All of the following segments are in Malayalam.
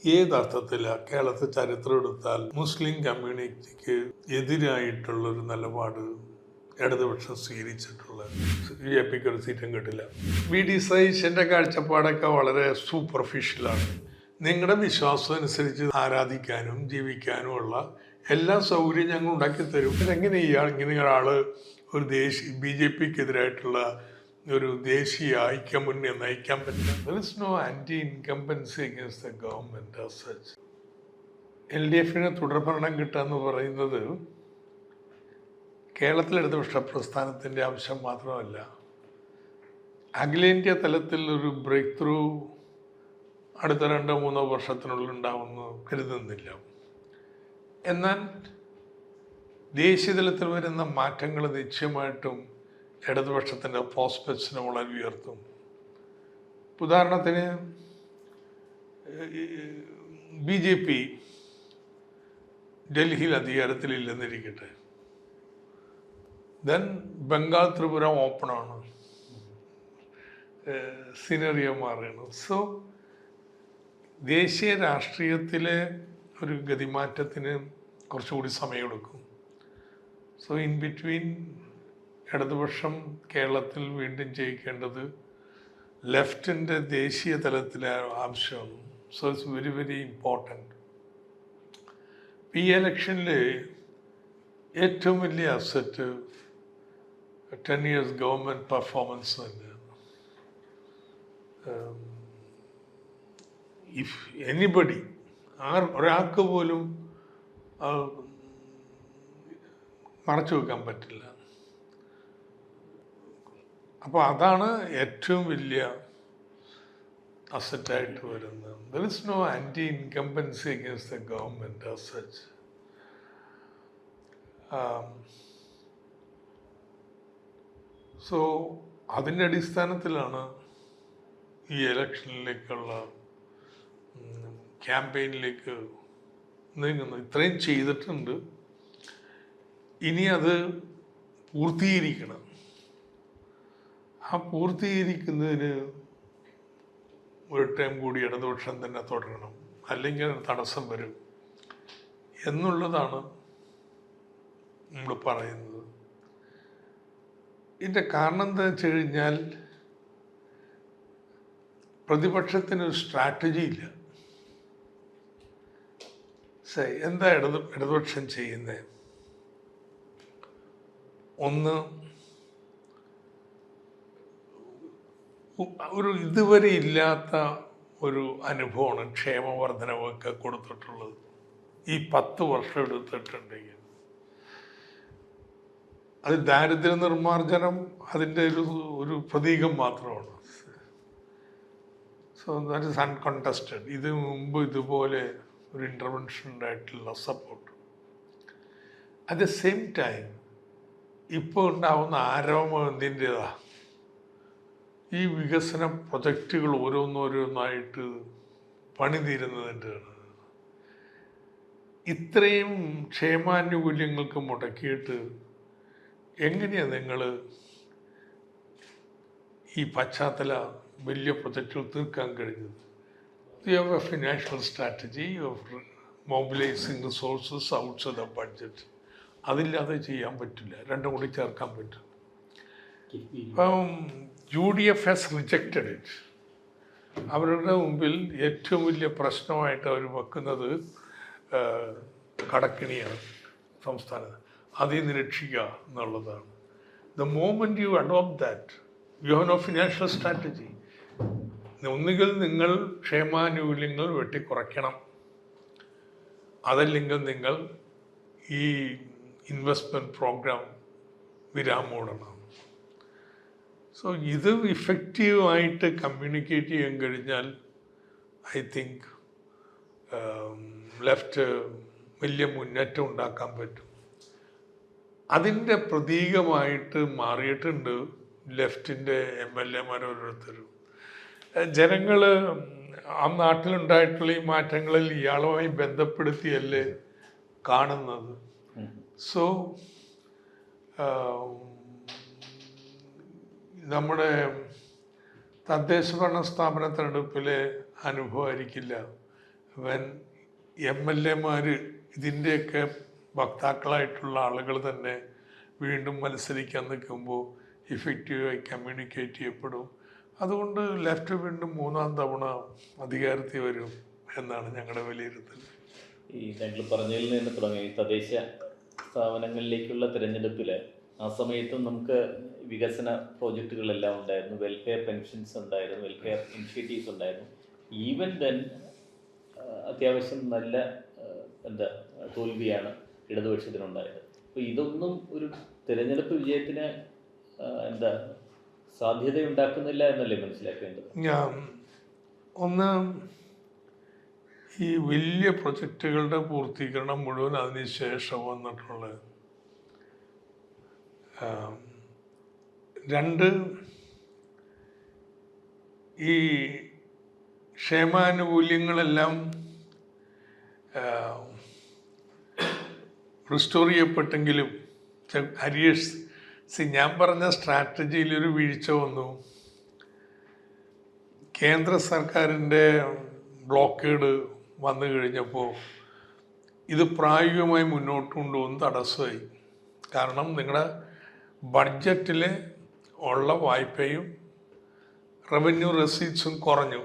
ഏതർത്ഥത്തിലാണ് കേരളത്തിൽ ചരിത്രം എടുത്താൽ മുസ്ലിം കമ്മ്യൂണിറ്റിക്ക് എതിരായിട്ടുള്ളൊരു നിലപാട് ഇടതുപക്ഷം സ്വീകരിച്ചിട്ടുള്ളത്? BJPക്ക് ഒരു സീറ്റും കിട്ടില്ല. VD സതീശൻ്റെ കാഴ്ചപ്പാടൊക്കെ വളരെ സൂപ്പർഫിഷ്യലാണ്. നിങ്ങളുടെ വിശ്വാസം അനുസരിച്ച് ആരാധിക്കാനും ജീവിക്കാനും ഉള്ള എല്ലാ സൗകര്യവും ഞങ്ങൾ ഉണ്ടാക്കി തരും. എങ്ങനെ ഇങ്ങനെ ഒരാൾ ഒരു BJPക്കെതിരായിട്ടുള്ള ഒരു ദേശീയ ഐക്യമുന്നണിയെ നയിക്കാൻ പറ്റില്ല? There is no anti-incumbency against the government as such. LDFന് തുടർഭരണം കിട്ടുക എന്ന് പറയുന്നത് കേരളത്തിലെ ഇടതുപക്ഷ പ്രസ്ഥാനത്തിൻ്റെ ആവശ്യം മാത്രമല്ല, അഖിലേന്ത്യാ തലത്തിൽ ഒരു ബ്രേക്ക് ത്രൂ അടുത്ത 2-3 വർഷത്തിനുള്ളിൽ ഉണ്ടാവുമെന്ന് കരുതുന്നില്ല. എന്നാൽ ദേശീയ തലത്തിൽ വരുന്ന മാറ്റങ്ങൾ നിശ്ചയമായിട്ടും ഇടതുപക്ഷത്തിൻ്റെ പ്രോസ്പെക്ട്സിനെ വളരെ ഉയർത്തും. ഉദാഹരണത്തിന് BJP ഡൽഹിയിൽ അധികാരത്തിലില്ലെന്നിരിക്കട്ടെ, ദെൻ ബംഗാൾ ത്രിപുര ഓപ്പണാണ്, സിനറിയോ മാറുകയാണ്. സോ ദേശീയ രാഷ്ട്രീയത്തിലെ ഒരു ഗതിമാറ്റത്തിന് കുറച്ചുകൂടി സമയമെടുക്കും. സോ ഇൻ ബിറ്റ്വീൻ ഇടതുപക്ഷം കേരളത്തിൽ വീണ്ടും ജയിക്കേണ്ടത് ലെഫ്റ്റിൻ്റെ ദേശീയ തലത്തിലെ ആവശ്യമാണ്. So it's very very important. ഈ ഇലക്ഷനിൽ ഏറ്റവും വലിയ അസറ്റ് 10 years ഗവൺമെൻറ് പെർഫോമൻസ് തന്നെയാണ്. ഇഫ് എനിബഡി, ഒരാൾക്ക് പോലും മറച്ചു വെക്കാൻ പറ്റില്ല. അപ്പോൾ അതാണ് ഏറ്റവും വലിയ അസറ്റായിട്ട് വരുന്നത്. There is no anti-incumbency against the government as such. So അതിൻ്റെ അടിസ്ഥാനത്തിലാണ് ഈ ഇലക്ഷനിലേക്കുള്ള ക്യാമ്പയിനിലേക്ക് നീങ്ങുന്നത്. ഇത്രയും ചെയ്തിട്ടുണ്ട്, ഇനി അത് പൂർത്തീകരിക്കണം. ആ പൂർത്തീകരിക്കുന്നതിന് ഒരു ടൈം കൂടി ഇടതുപക്ഷം തന്നെ തുടരണം, അല്ലെങ്കിൽ തടസ്സം വരും എന്നുള്ളതാണ് നമ്മൾ പറയുന്നത്. ഇതിൻ്റെ കാരണം എന്താ വെച്ച് കഴിഞ്ഞാൽ, പ്രതിപക്ഷത്തിനൊരു സ്ട്രാറ്റജി ഇല്ല. എന്താ ഇടതുപക്ഷം ചെയ്യുന്നത്? ഒന്ന്, ഒരു ഇതുവരെ ഇല്ലാത്ത ഒരു അനുഭവമാണ് ക്ഷേമവർദ്ധനവൊക്കെ കൊടുത്തിട്ടുള്ളത്. ഈ 10 വർഷം എടുത്തിട്ടുണ്ടെങ്കിൽ അത് ദാരിദ്ര്യ നിർമ്മാർജ്ജനം അതിൻ്റെ ഒരു പ്രതീകം മാത്രമാണ്. So that is uncontested. ഇത് മുമ്പ് ഇതുപോലെ ഒരു ഇൻ്റർവെൻഷൻ ഉണ്ടായിട്ടുള്ള support. At the same time ഇപ്പോൾ ഉണ്ടാവുന്ന ആരോപണം എന്തിൻ്റെതാ? ഈ വികസന പ്രൊജക്റ്റുകൾ ഓരോന്നോരോന്നായിട്ട് പണിതീരുന്നതിൻ്റെയാണ്. ഇത്രയും ക്ഷേമാനുകൂല്യങ്ങൾക്ക് മുടക്കിയിട്ട് എങ്ങനെയാണ് നിങ്ങൾ ഈ പശ്ചാത്തല വലിയ പ്രൊജക്റ്റുകൾ തീർക്കാൻ കഴിഞ്ഞത്? You have A financial strategy of mobilising resources outside the budget. അതില്ലാതെ ചെയ്യാൻ പറ്റില്ല, രണ്ടും കൂടി ചേർക്കാൻ പറ്റും. ഇപ്പം UDF has rejected it. അവരുടെ മുമ്പിൽ ഏറ്റവും വലിയ പ്രശ്നമായിട്ട് അവർ വെക്കുന്നത് കടക്കിണിയാണ് സംസ്ഥാനത്ത്. അതിൽ നിന്ന് രക്ഷിക്കുക എന്നുള്ളതാണ്. The moment you adopt that, you have no financial strategy. ഒന്നുകിൽ നിങ്ങൾ ക്ഷേമാനുകൂല്യങ്ങൾ വെട്ടിക്കുറയ്ക്കണം, അതല്ലെങ്കിൽ നിങ്ങൾ ഈ ഇൻവെസ്റ്റ്മെൻറ്റ് പ്രോഗ്രാം വിരാമോടണം. സോ ഇത് ഇഫക്റ്റീവായിട്ട് കമ്മ്യൂണിക്കേറ്റ് ചെയ്യാൻ കഴിഞ്ഞാൽ ഐ തിങ്ക് ലെഫ്റ്റ് വലിയ മുന്നേറ്റം ഉണ്ടാക്കാൻ പറ്റും. അതിൻ്റെ പ്രതീകമായിട്ട് മാറിയിട്ടുണ്ട് ലെഫ്റ്റിൻ്റെ MLA-മാർ ഓരോരുത്തരും. ജനങ്ങൾ ആ നാട്ടിലുണ്ടായിട്ടുള്ള ഈ മാറ്റങ്ങളിൽ ഇയാളുമായി ബന്ധപ്പെടുത്തിയല്ലേ കാണുന്നത്. സോ നമ്മുടെ തദ്ദേശ ഭരണ സ്ഥാപന തെരഞ്ഞെടുപ്പിലെ അനുഭവമായിരിക്കില്ല വെൻ MLA-മാർ ഇതിൻ്റെയൊക്കെ വക്താക്കളായിട്ടുള്ള ആളുകൾ തന്നെ വീണ്ടും മത്സരിക്കാൻ നിൽക്കുമ്പോൾ ഇഫക്റ്റീവായി കമ്മ്യൂണിക്കേറ്റ് ചെയ്യപ്പെടും. അതുകൊണ്ട് ലെഫ്റ്റ് വീണ്ടും 3-ാം തവണ അധികാരത്തിൽ വരും എന്നാണ് ഞങ്ങളുടെ വിലയിരുത്തൽ. ഈ താങ്കൾ പറഞ്ഞതിൽ നിന്ന് തുടങ്ങി തദ്ദേശ സ്ഥാപനങ്ങളിലേക്കുള്ള തിരഞ്ഞെടുപ്പിൽ ആ സമയത്തും നമുക്ക് വികസന പ്രോജക്റ്റുകളെല്ലാം ഉണ്ടായിരുന്നു, വെൽഫെയർ പെൻഷൻസ് ഉണ്ടായിരുന്നു, വെൽഫെയർ ഇനിഷ്യേറ്റീവ്സ് ഉണ്ടായിരുന്നു. ഈവൻ ദെൻ അത്യാവശ്യം നല്ല തോൽവിയാണ് ഇടതുപക്ഷത്തിനുണ്ടായത്. അപ്പോൾ ഇതൊന്നും ഒരു തിരഞ്ഞെടുപ്പ് വിജയത്തിന് സാധ്യതയുണ്ടാക്കുന്നില്ല എന്നല്ലേ മനസ്സിലാക്കേണ്ടത്? ഒന്ന്, ഈ വലിയ പ്രൊജക്റ്റുകളുടെ പൂർത്തീകരണം മുഴുവൻ അതിനുശേഷം വന്നിട്ടുള്ളത്. 2, ഈ ക്ഷേമാനുകൂല്യങ്ങളെല്ലാം റിസ്റ്റോർ ചെയ്യപ്പെട്ടെങ്കിലും ഞാൻ പറഞ്ഞ സ്ട്രാറ്റജിയിലൊരു വീഴ്ച വന്നു. കേന്ദ്ര സർക്കാരിൻ്റെ ബ്ലോക്കേഡ് വന്നു കഴിഞ്ഞപ്പോൾ ഇത് പ്രായോഗികമായി മുന്നോട്ട് കൊണ്ടുപോകുന്ന തടസ്സമായി. കാരണം നിങ്ങളുടെ ബഡ്ജറ്റിൽ ഉള്ള വായ്പയും റവന്യൂ റെസീറ്റ്സും കുറഞ്ഞു.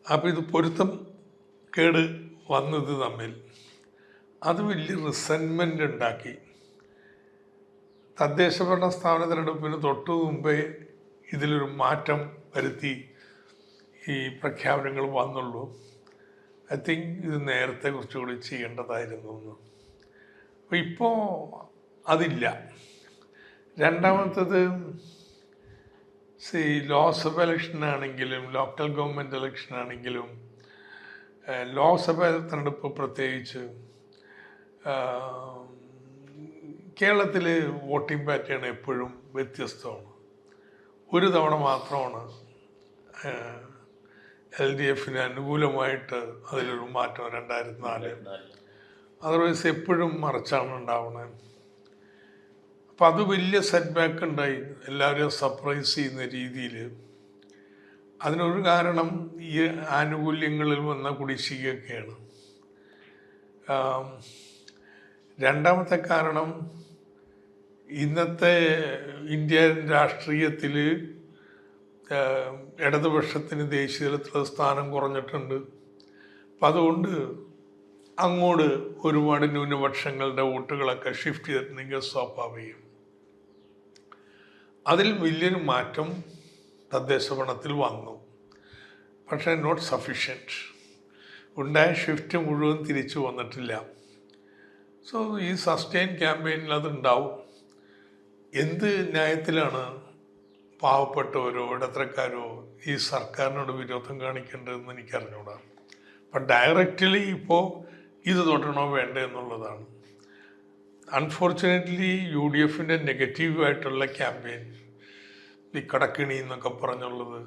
അപ്പോൾ ഇത് പൊരുത്തം കേട് വന്നത് തമ്മിൽ അത് വലിയ റിസെൻമെൻ്റ് ഉണ്ടാക്കി. തദ്ദേശഭരണ സ്ഥാപന തിരഞ്ഞെടുപ്പിന് തൊട്ടു മുമ്പേ ഇതിലൊരു മാറ്റം വരുത്തി ഈ പ്രഖ്യാപനങ്ങൾ വന്നുള്ളൂ. ഐ തിങ്ക് ഇത് നേരത്തെ കുറച്ചുകൂടി ചെയ്യേണ്ടതായിരുന്നു എന്ന്. അപ്പോൾ ഇപ്പോൾ അതില്ല. രണ്ടാമത്തത്, ലോക്സഭ ഇലക്ഷനാണെങ്കിലും ലോക്കൽ ഗവൺമെൻറ് ഇലക്ഷനാണെങ്കിലും ലോക്സഭ തിരഞ്ഞെടുപ്പ് പ്രത്യേകിച്ച് കേരളത്തിൽ വോട്ടിംഗ് പാറ്റേൺ എപ്പോഴും വ്യത്യസ്തമാണ്. ഒരു തവണ മാത്രമാണ് LDF-ന് അനുകൂലമായിട്ട് അതിലൊരു മാറ്റം 2004. അതർവൈസ് എപ്പോഴും മറിച്ചാണ് ഉണ്ടാവുന്നത്. അപ്പം അത് വലിയ സെറ്റ് ബാക്ക് ഉണ്ടായി, എല്ലാവരെയും സർപ്രൈസ് ചെയ്യുന്ന രീതിയിൽ. അതിനൊരു കാരണം ഈ ആനുകൂല്യങ്ങളിൽ വന്ന കുടിശ്ശികയൊക്കെയാണ്. രണ്ടാമത്തെ കാരണം, ഇന്നത്തെ ഇന്ത്യൻ രാഷ്ട്രീയത്തിൽ ഇടതുപക്ഷത്തിന് ദേശീയ തലത്തിലുള്ള സ്ഥാനം കുറഞ്ഞിട്ടുണ്ട്. അപ്പം അതുകൊണ്ട് അങ്ങോട്ട് ഒരുപാട് ന്യൂനപക്ഷങ്ങളുടെ വോട്ടുകളൊക്കെ ഷിഫ്റ്റ് ചെയ്തിട്ടുണ്ടെങ്കിൽ സ്വാഭാവികം. അതിൽ വലിയൊരു മാറ്റം തദ്ദേശ ഭരണത്തിൽ വന്നു, പക്ഷേ നോട്ട് സഫിഷ്യൻറ്റ്. ഉണ്ടായ ഷിഫ്റ്റ് മുഴുവൻ തിരിച്ചു വന്നിട്ടില്ല. സോ ഈ സസ്റ്റെയിൻ ക്യാമ്പയിനിൽ അതുണ്ടാവും. എന്ത് ന്യായത്തിലാണ് പാവപ്പെട്ടവരോ ഇടത്തരക്കാരോ ഈ സർക്കാരിനോട് വിരോധം കാണിക്കേണ്ടതെന്ന് എനിക്കറിഞ്ഞൂടാ. അപ്പം ഡയറക്റ്റ്ലി ഇപ്പോൾ ഇത് തൊട്ടണോ വേണ്ടേ എന്നുള്ളതാണ്. അൺഫോർച്ചുനേറ്റ്ലി UDF-ൻ്റെ നെഗറ്റീവായിട്ടുള്ള ക്യാമ്പയിൻ, ഈ കടക്കിണി എന്നൊക്കെ പറഞ്ഞുള്ളത്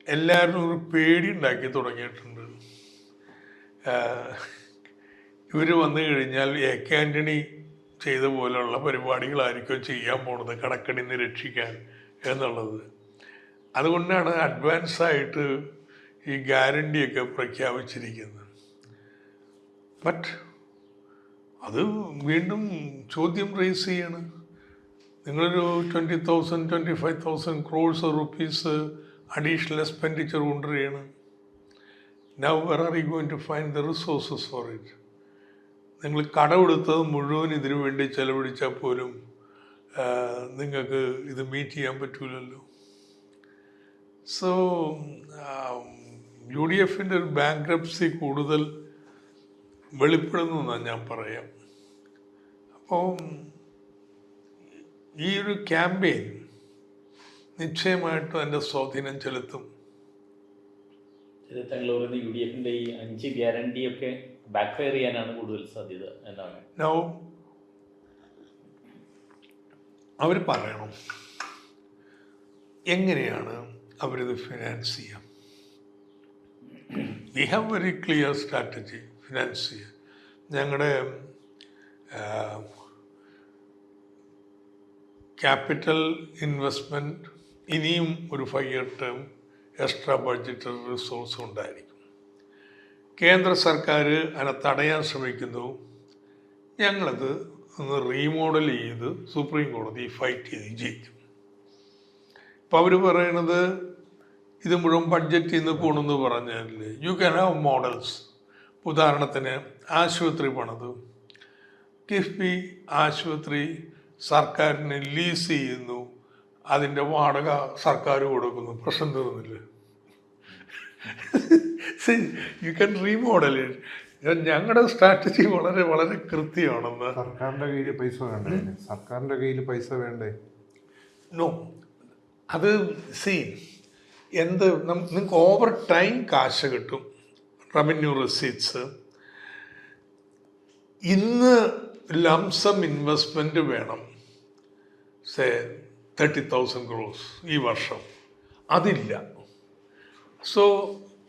എല്ലാവരും ഒരു പേടി ഉണ്ടാക്കി തുടങ്ങിയിട്ടുണ്ട്. ഇവർ വന്നു കഴിഞ്ഞാൽ AK ആൻ്റണി ചെയ്ത പോലെയുള്ള പരിപാടികളായിരിക്കും ചെയ്യാൻ പോണത് കടക്കണിന്ന് രക്ഷിക്കാൻ എന്നുള്ളത്. അതുകൊണ്ടാണ് അഡ്വാൻസായിട്ട് ഈ ഗ്യാരണ്ടിയൊക്കെ പ്രഖ്യാപിച്ചിരിക്കുന്നത്. ബട്ട് അത് വീണ്ടും ചോദ്യം റേസ് ചെയ്യാണ്. നിങ്ങളൊരു 20,000 25,000 crores rupees അഡീഷണൽ എക്സ്പെൻഡിച്ചർ കൊണ്ടുവരികയാണ്. Now where are you going to find the resources for it? നിങ്ങൾ കടമെടുത്തത് മുഴുവൻ ഇതിനു വേണ്ടി ചെലവഴിച്ചാൽ പോലും നിങ്ങൾക്ക് ഇത് മീറ്റ് ചെയ്യാൻ പറ്റൂലല്ലോ. സോ UDF-ൻ്റെ ഒരു ബാങ്ക്രപ്സി കൂടുതൽ വെളിപ്പെടുന്നു എന്നാണ് ഞാൻ പറയാം. അപ്പോൾ ഈ ഒരു ക്യാമ്പയിൻ നിശ്ചയമായിട്ടും അതിൻ്റെ സ്വാധീനം ചെലുത്തും. UDF-ൻ്റെ ഈ 5 ഗ്യാരണ്ടിയൊക്കെ ബാക്ക്ഫയർ ചെയ്യാനാണ് കൂടുതൽ സാധ്യത എന്നാണ്. നൗ അവർ പറയണം എങ്ങനെയാണ് അവരിത് ഫിനാൻസ് ചെയ്യാം. We have very clear strategy finance ചെയ്യാൻ. ഞങ്ങളുടെ ക്യാപിറ്റൽ ഇൻവെസ്റ്റ്മെൻറ്റ് ഇനിയും ഒരു 5 year term extra budgetary resource ഉണ്ടായിരിക്കും. കേന്ദ്ര സർക്കാർ അതിനെ തടയാൻ ശ്രമിക്കുന്നു. ഞങ്ങളത് ഒന്ന് റീമോഡൽ ചെയ്ത് സുപ്രീം കോടതി ഫൈറ്റ് ചെയ്ത് ജയിക്കും. ഇപ്പം അവർ പറയണത് ഇത് മുഴുവൻ ബഡ്ജറ്റിൽ നിന്ന് പോകണമെന്ന് പറഞ്ഞാൽ യു ക്യാൻ ഹാവ് മോഡൽസ്. ഉദാഹരണത്തിന് ആശുപത്രി പണിത് കിഫ്ബി ആശുപത്രി സർക്കാരിന് ലീസ് ചെയ്യുന്നു, അതിൻ്റെ വാടക സർക്കാർ കൊടുക്കുന്നു, പ്രശ്നം തീർന്നില്ല. You can remodel it. ഞങ്ങളുടെ സ്ട്രാറ്റജി വളരെ വളരെ കൃത്യമാണെന്ന്. സർക്കാരിൻ്റെ കയ്യിൽ പൈസ വേണ്ടേ? സർക്കാരിൻ്റെ കയ്യിൽ പൈസ വേണ്ടേ? നോ, അത് നിങ്ങൾക്ക് ഓവർ ടൈം കാശ് കിട്ടും, റവന്യൂ റെസീറ്റ്സ്. ഇന്ന് ലംസം ഇൻവെസ്റ്റ്മെൻറ്റ് വേണം, സേ 30,000 crores ഈ വർഷം, അതില്ല. So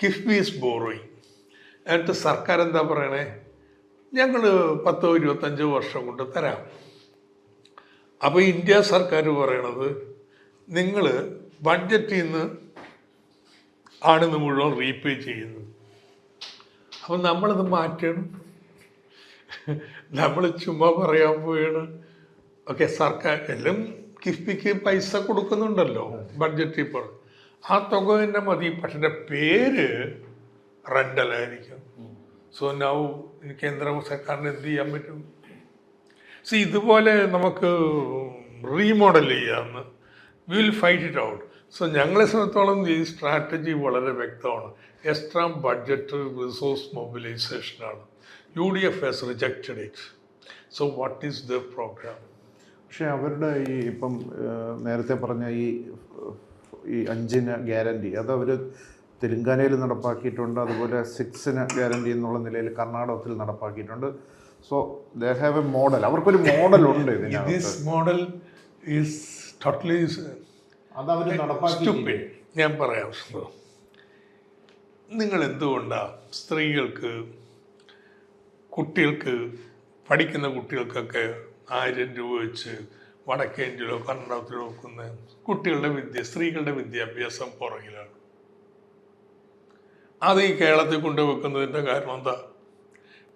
KIIFB is borrowing. എന്നിട്ട് സർക്കാർ എന്താ പറയണേ, ഞങ്ങൾ 10-25 വർഷം കൊണ്ട് തരാം. അപ്പോൾ ഇന്ത്യ സർക്കാർ പറയണത് നിങ്ങൾ ബഡ്ജറ്റിൽ നിന്ന് ആണിന്ന് മുഴുവൻ റീപേ ചെയ്യുന്നു. അപ്പം നമ്മളത് മാറ്റണം. നമ്മൾ ചുമ്മാ പറയാൻ പോയാണ് ഓക്കെ സർക്കാർ എല്ലാം കിഫ്ബിക്ക് പൈസ കൊടുക്കുന്നുണ്ടല്ലോ ബഡ്ജറ്റിൽ ഇപ്പോൾ, ആ തുക തന്നെ മതി. പക്ഷെ പേര് റെൻ്റലായിരിക്കും. സോ നൗ കേന്ദ്ര സർക്കാരിന് എന്ത് ചെയ്യാൻ പറ്റും? ഇതുപോലെ നമുക്ക് റീമോഡൽ ചെയ്യാമെന്ന്. We will fight it out. So ഞങ്ങളെ സംബന്ധിച്ചോളം ഈ സ്ട്രാറ്റജി വളരെ വ്യക്തമാണ്. എക്സ്ട്രാ ബഡ്ജറ്റ് റിസോഴ്സ് മൊബിലൈസേഷനാണ്. UDF has rejected it. So what is the program? പക്ഷേ അവരുടെ ഈ ഇപ്പം നേരത്തെ പറഞ്ഞ ഈ 5 ഗ്യാരണ്ടി അതവർ തെലുങ്കാനയിൽ നടപ്പാക്കിയിട്ടുണ്ട്. അതുപോലെ 6 ഗ്യാരണ്ടി എന്നുള്ള നിലയിൽ കർണാടകത്തിൽ നടപ്പാക്കിയിട്ടുണ്ട്. So they have a model. അവർക്കൊരു മോഡലുണ്ട്. ദിസ് മോഡൽ ഈസ് ടോട്ടലി അതവർ നടപ്പാക്കി. ഞാൻ പറയാം, നിങ്ങൾ എന്തുകൊണ്ടാണ് സ്ത്രീകൾക്ക്, കുട്ടികൾക്ക്, പഠിക്കുന്ന കുട്ടികൾക്കൊക്കെ 1000 രൂപ വെച്ച് വടക്കേ ഇന്ത്യയിലോ കർണാടകത്തിലോ വെക്കുന്ന കുട്ടികളുടെ സ്ത്രീകളുടെ വിദ്യാഭ്യാസം പുറകിലാണ്? അത് ഈ കേരളത്തിൽ കൊണ്ടുവെക്കുന്നതിൻ്റെ കാരണം എന്താ?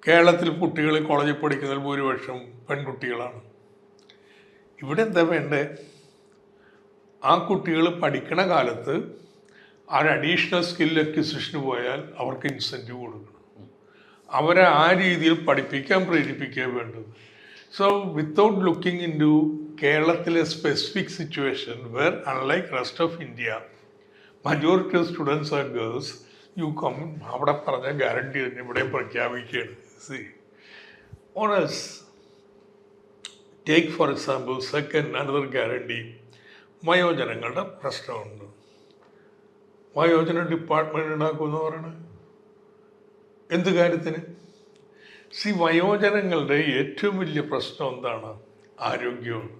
കേരളത്തിൽ കുട്ടികൾ കോളേജിൽ പഠിക്കുന്നതിൽ ഭൂരിപക്ഷം പെൺകുട്ടികളാണ്. ഇവിടെ എന്താ വേണ്ടേ? ആ കുട്ടികൾ പഠിക്കണ കാലത്ത് ഒരു അഡീഷണൽ സ്കിൽ അക്വിസിഷന് പോയാൽ അവർക്ക് ഇൻസെൻറ്റീവ് കൊടുക്കണം. അവരെ ആ രീതിയിൽ പഠിപ്പിക്കാൻ പ്രേരിപ്പിക്കാൻ വേണ്ടത്. So without looking into കേരളത്തിലെ specific situation where unlike rest of India majority of students are girls, you come അവിടെ പറഞ്ഞ ഗ്യാരണ്ടി തന്നെ ഇവിടെ പ്രഖ്യാപിക്കുകയാണ്. Or else take for example another guarantee, വയോജനങ്ങളുടെ പ്രശ്നമുണ്ട്. വയോജന ഡിപ്പാർട്ട്മെൻറ്റ് ഉണ്ടാക്കുമെന്ന് പറയണത് എന്ത് കാര്യത്തിന്? വയോജനങ്ങളുടെ ഏറ്റവും വലിയ പ്രശ്നം എന്താണ്? ആരോഗ്യമാണ്.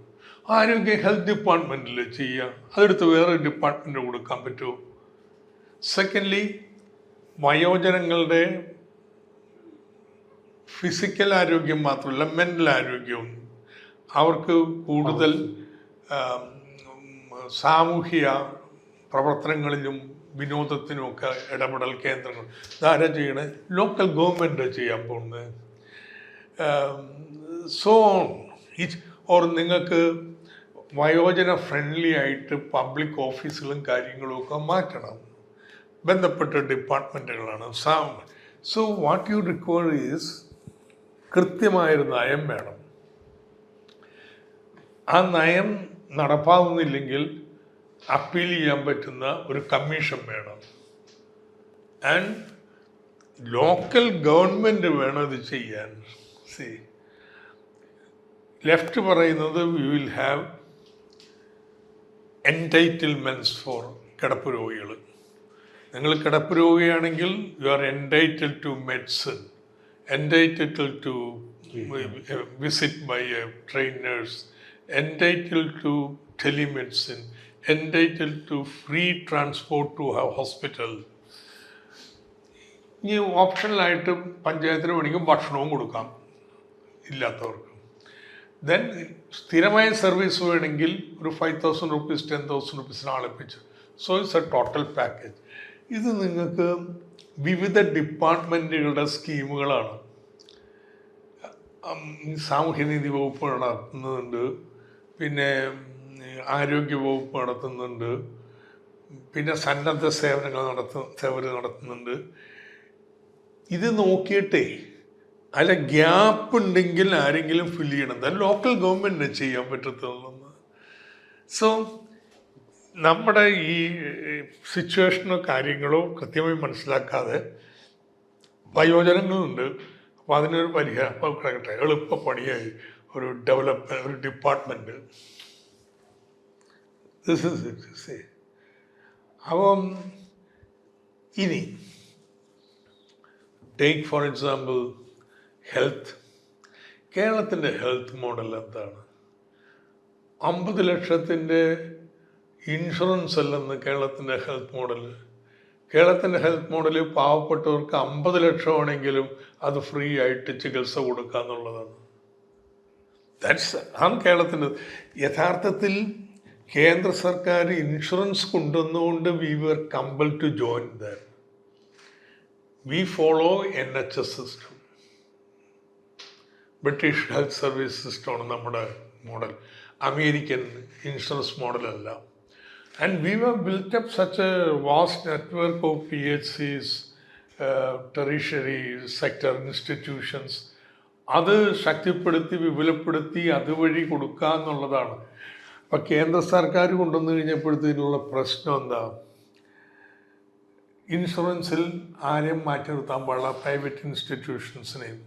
ആരോഗ്യം ഹെൽത്ത് ഡിപ്പാർട്ട്മെൻറ്റിൽ ചെയ്യുക, അതെടുത്ത് വേറെ ഡിപ്പാർട്ട്മെൻറ്റ് കൊടുക്കാൻ പറ്റുമോ? സെക്കൻഡ്ലി, വയോജനങ്ങളുടെ ഫിസിക്കൽ ആരോഗ്യം മാത്രമല്ല മെൻ്റൽ ആരോഗ്യവും, അവർക്ക് കൂടുതൽ സാമൂഹിക പ്രവർത്തനങ്ങളിലും വിനോദത്തിനുമൊക്കെ ഇടപെടൽ കേന്ദ്രങ്ങൾ ഇതാരാ ചെയ്യണേ? ലോക്കൽ ഗവൺമെൻറ് ചെയ്യാൻ പോകുന്നത്. സോ ഓർ നിങ്ങൾക്ക് വയോജന ഫ്രണ്ട്ലി ആയിട്ട് പബ്ലിക് ഓഫീസുകളും കാര്യങ്ങളും ഒക്കെ മാറ്റണം, ബന്ധപ്പെട്ട ഡിപ്പാർട്ട്മെൻറ്റുകളാണ്. So what you require is കൃത്യമായൊരു നയം വേണം. ആ നയം നടപ്പാവുന്നില്ലെങ്കിൽ അപ്പീൽ ചെയ്യാൻ പറ്റുന്ന ഒരു കമ്മീഷൻ വേണം. ആൻഡ് ലോക്കൽ ഗവൺമെൻറ് വേണം ഇത് ചെയ്യാൻ. ലെഫ്റ്റ് പറയുന്നത് we will have entitlements for കിടപ്പ് രോഗികൾ. നിങ്ങൾ കിടപ്പ് രോഗിയാണെങ്കിൽ you are entitled to medicine, entitled to visit by a trained nurse, entitled to telemedicine, entitled to free transport to a hospital. ഇനി ഓപ്ഷണലായിട്ട് പഞ്ചായത്തിന് വേണമെങ്കിൽ ഭക്ഷണവും കൊടുക്കാം ഇല്ലാത്തവർക്ക്. ദെൻ സ്ഥിരമായ സർവീസ് വേണമെങ്കിൽ ഒരു 5,000 rupees 10,000 rupees ആളെപ്പിച്ച്. So it's a total package. ഇത് നിങ്ങൾക്ക് വിവിധ ഡിപ്പാർട്ട്മെൻറ്റുകളുടെ സ്കീമുകളാണ്. സാമൂഹ്യനീതി വകുപ്പ് നടത്തുന്നുണ്ട്, പിന്നെ ആരോഗ്യ വകുപ്പ് നടത്തുന്നുണ്ട്, പിന്നെ സന്നദ്ധ സേവനങ്ങൾ നടത്തുന്നുണ്ട്. ഇത് നോക്കിയിട്ടേ അല്ല ഗ്യാപ്പ് ഉണ്ടെങ്കിൽ ആരെങ്കിലും ഫില്ല് ചെയ്യണം. അത് ലോക്കൽ ഗവൺമെൻറ്റിന് ചെയ്യാൻ പറ്റത്തുള്ളൂ. സോ നമ്മുടെ ഈ സിറ്റുവേഷനോ കാര്യങ്ങളോ കൃത്യമായി മനസ്സിലാക്കാതെ വയോജനങ്ങളുണ്ട്. അപ്പോൾ അതിനൊരു പരിഹാരം കിടക്കട്ടെ, എളുപ്പപ്പണിയായി ഒരു ഡെവലപ്മെൻറ്റ്, ഒരു ഡിപ്പാർട്ട്മെൻറ്റ്. This is it. അപ്പം ഇനി ടേക്ക് ഫോർ എക്സാമ്പിൾ ഹെൽത്ത്. കേരളത്തിൻ്റെ ഹെൽത്ത് മോഡൽ എന്താണ്? 50 ലക്ഷത്തിൻ്റെ ഇൻഷുറൻസ് അല്ലെന്ന് കേരളത്തിൻ്റെ ഹെൽത്ത് മോഡൽ. കേരളത്തിൻ്റെ ഹെൽത്ത് മോഡൽ പാവപ്പെട്ടവർക്ക് 50 ലക്ഷമാണെങ്കിലും അത് ഫ്രീ ആയിട്ട് ചികിത്സ കൊടുക്കുക എന്നുള്ളതാണ്. ആണ് കേരളത്തിൻ്റെ. യഥാർത്ഥത്തിൽ കേന്ദ്ര സർക്കാർ ഇൻഷുറൻസ് കൊണ്ടുവന്നുകൊണ്ട് we were compel to join that. We follow NHS system. British health service സിസ്റ്റമാണ് നമ്മുടെ മോഡൽ, അമേരിക്കൻ ഇൻഷുറൻസ് മോഡലല്ല. And we have built up such a vast network of PHCs, tertiary sector institutions. അത് ശക്തിപ്പെടുത്തി വിപുലപ്പെടുത്തി അതുവഴി കൊടുക്കുക എന്നുള്ളതാണ്. അപ്പം കേന്ദ്ര സർക്കാർ കൊണ്ടുവന്നു കഴിഞ്ഞപ്പോഴത്തേനുള്ള പ്രശ്നം എന്താ? ഇൻഷുറൻസിൽ ആരെയും മാറ്റി നിർത്താൻ പാടില്ല, പ്രൈവറ്റ് ഇൻസ്റ്റിറ്റ്യൂഷൻസിനെയും.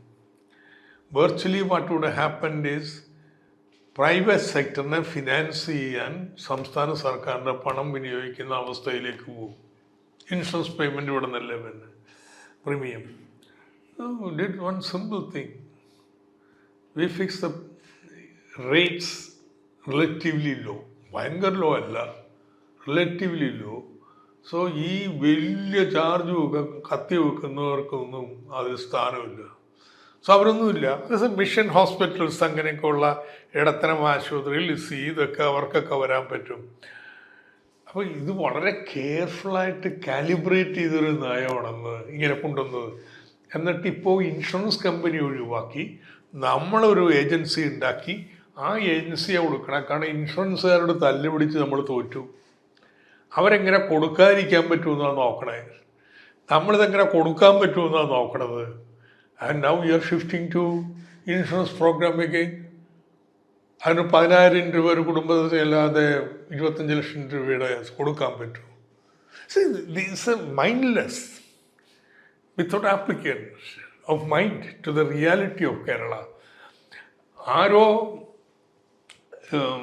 Virtually what would happened is private സെക്ടറിനെ ഫിനാൻസ് ചെയ്യാൻ സംസ്ഥാന സർക്കാരിൻ്റെ പണം വിനിയോഗിക്കുന്ന അവസ്ഥയിലേക്ക് പോകും. ഇൻഷുറൻസ് പേയ്മെൻറ്റ് ഇവിടെ നിന്നല്ലേ പിന്നെ premium. Did one simple thing. We fix the rates relatively low, ഭയങ്കര ലോ അല്ല, റിലേറ്റീവ്ലി ലോ. സോ ഈ വലിയ ചാർജ് കത്തി വെക്കുന്നവർക്കൊന്നും അതിൽ സ്ഥാനമില്ല. സോ അവരൊന്നുമില്ല. മിഷൻ ഹോസ്പിറ്റൽസ് അങ്ങനെയൊക്കെയുള്ള ഇടത്തരം ആശുപത്രിയിൽ ഇതൊക്കെ അവർക്കൊക്കെ വരാൻ പറ്റും. അപ്പോൾ ഇത് വളരെ കെയർഫുള്ളായിട്ട് കാലിബ്രേറ്റ് ചെയ്തൊരു നയമാണെന്ന് ഇങ്ങനെ കൊണ്ടുവന്നത്. എന്നിട്ട് ഇപ്പോൾ ഇൻഷുറൻസ് കമ്പനി ഒഴിവാക്കി നമ്മളൊരു ഏജൻസി ഉണ്ടാക്കി ആ ഏജൻസിയെ കൊടുക്കണം. കാരണം ഇൻഷുറൻസുകാരോട് തല്ലുപിടിച്ച് നമ്മൾ തോറ്റു. അവരെങ്ങനെ കൊടുക്കാതിരിക്കാൻ പറ്റുമെന്നാണ് നോക്കണേ, നമ്മളിതെങ്ങനെ കൊടുക്കാൻ പറ്റുമെന്നാണ് നോക്കണത്. And now we are shifting to insurance program again. അതിന് 10,000 രൂപ ഒരു കുടുംബത്തിൽ അല്ലാതെ 25 ലക്ഷം രൂപയുടെ കൊടുക്കാൻ പറ്റും. It's mindless, without application of mind to the reality of Kerala. ആരോ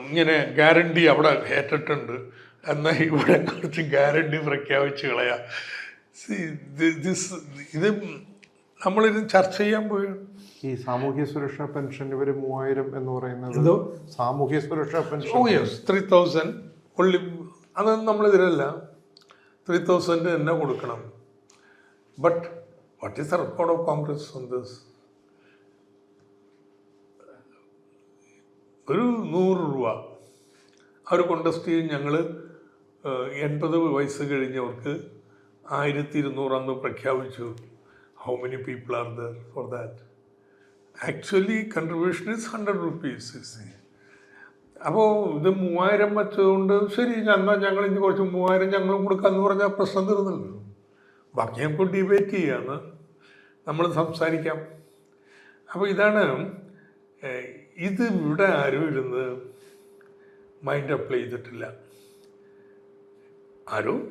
ഇങ്ങനെ ഗ്യാരണ്ടി അവിടെ ഏറ്റിട്ടുണ്ട്, എന്നാൽ ഇവിടെ കുറച്ച് ഗ്യാരണ്ടി പ്രഖ്യാപിച്ച് കളയാം. ഇത് നമ്മളിത് ചർച്ച ചെയ്യാൻ പോയി. ഈ സാമൂഹ്യ സുരക്ഷാ പെൻഷൻ ഇവർ 3000 എന്ന് പറയുന്നത് സാമൂഹ്യ സുരക്ഷാ പെൻഷൻ 3000 ഉള്ളി, അതൊന്നും നമ്മളിതിലല്ല. 3000 തന്നെ കൊടുക്കണം. But what is the record of Congress on this? ഒരു 100 രൂപ അവർ കോൺടെസ്റ്റ് ചെയ്യും. ഞങ്ങൾ 80 വയസ്സ് കഴിഞ്ഞവർക്ക് 1200 അന്ന് പ്രഖ്യാപിച്ചു. How many people are there for that? Actually, contribution is 100 rupees. അപ്പോൾ ഇത് 3000 വെച്ചതുകൊണ്ട് ശരി, എന്നാൽ ഞങ്ങൾ ഇനി കുറച്ച് 3000 ഞങ്ങളും കൊടുക്കാമെന്ന് പറഞ്ഞാൽ പ്രശ്നം തീർന്നല്ലോ. ബാക്കി നമുക്ക് ഡിബേറ്റ് ചെയ്യാമെന്ന് നമ്മൾ സംസാരിക്കാം. അപ്പോൾ ഇതാണ് ഇത്. ഇവിടെ ആരും ഇരുന്ന് മൈൻഡ് അപ്ലൈ ചെയ്തിട്ടില്ല. ആരും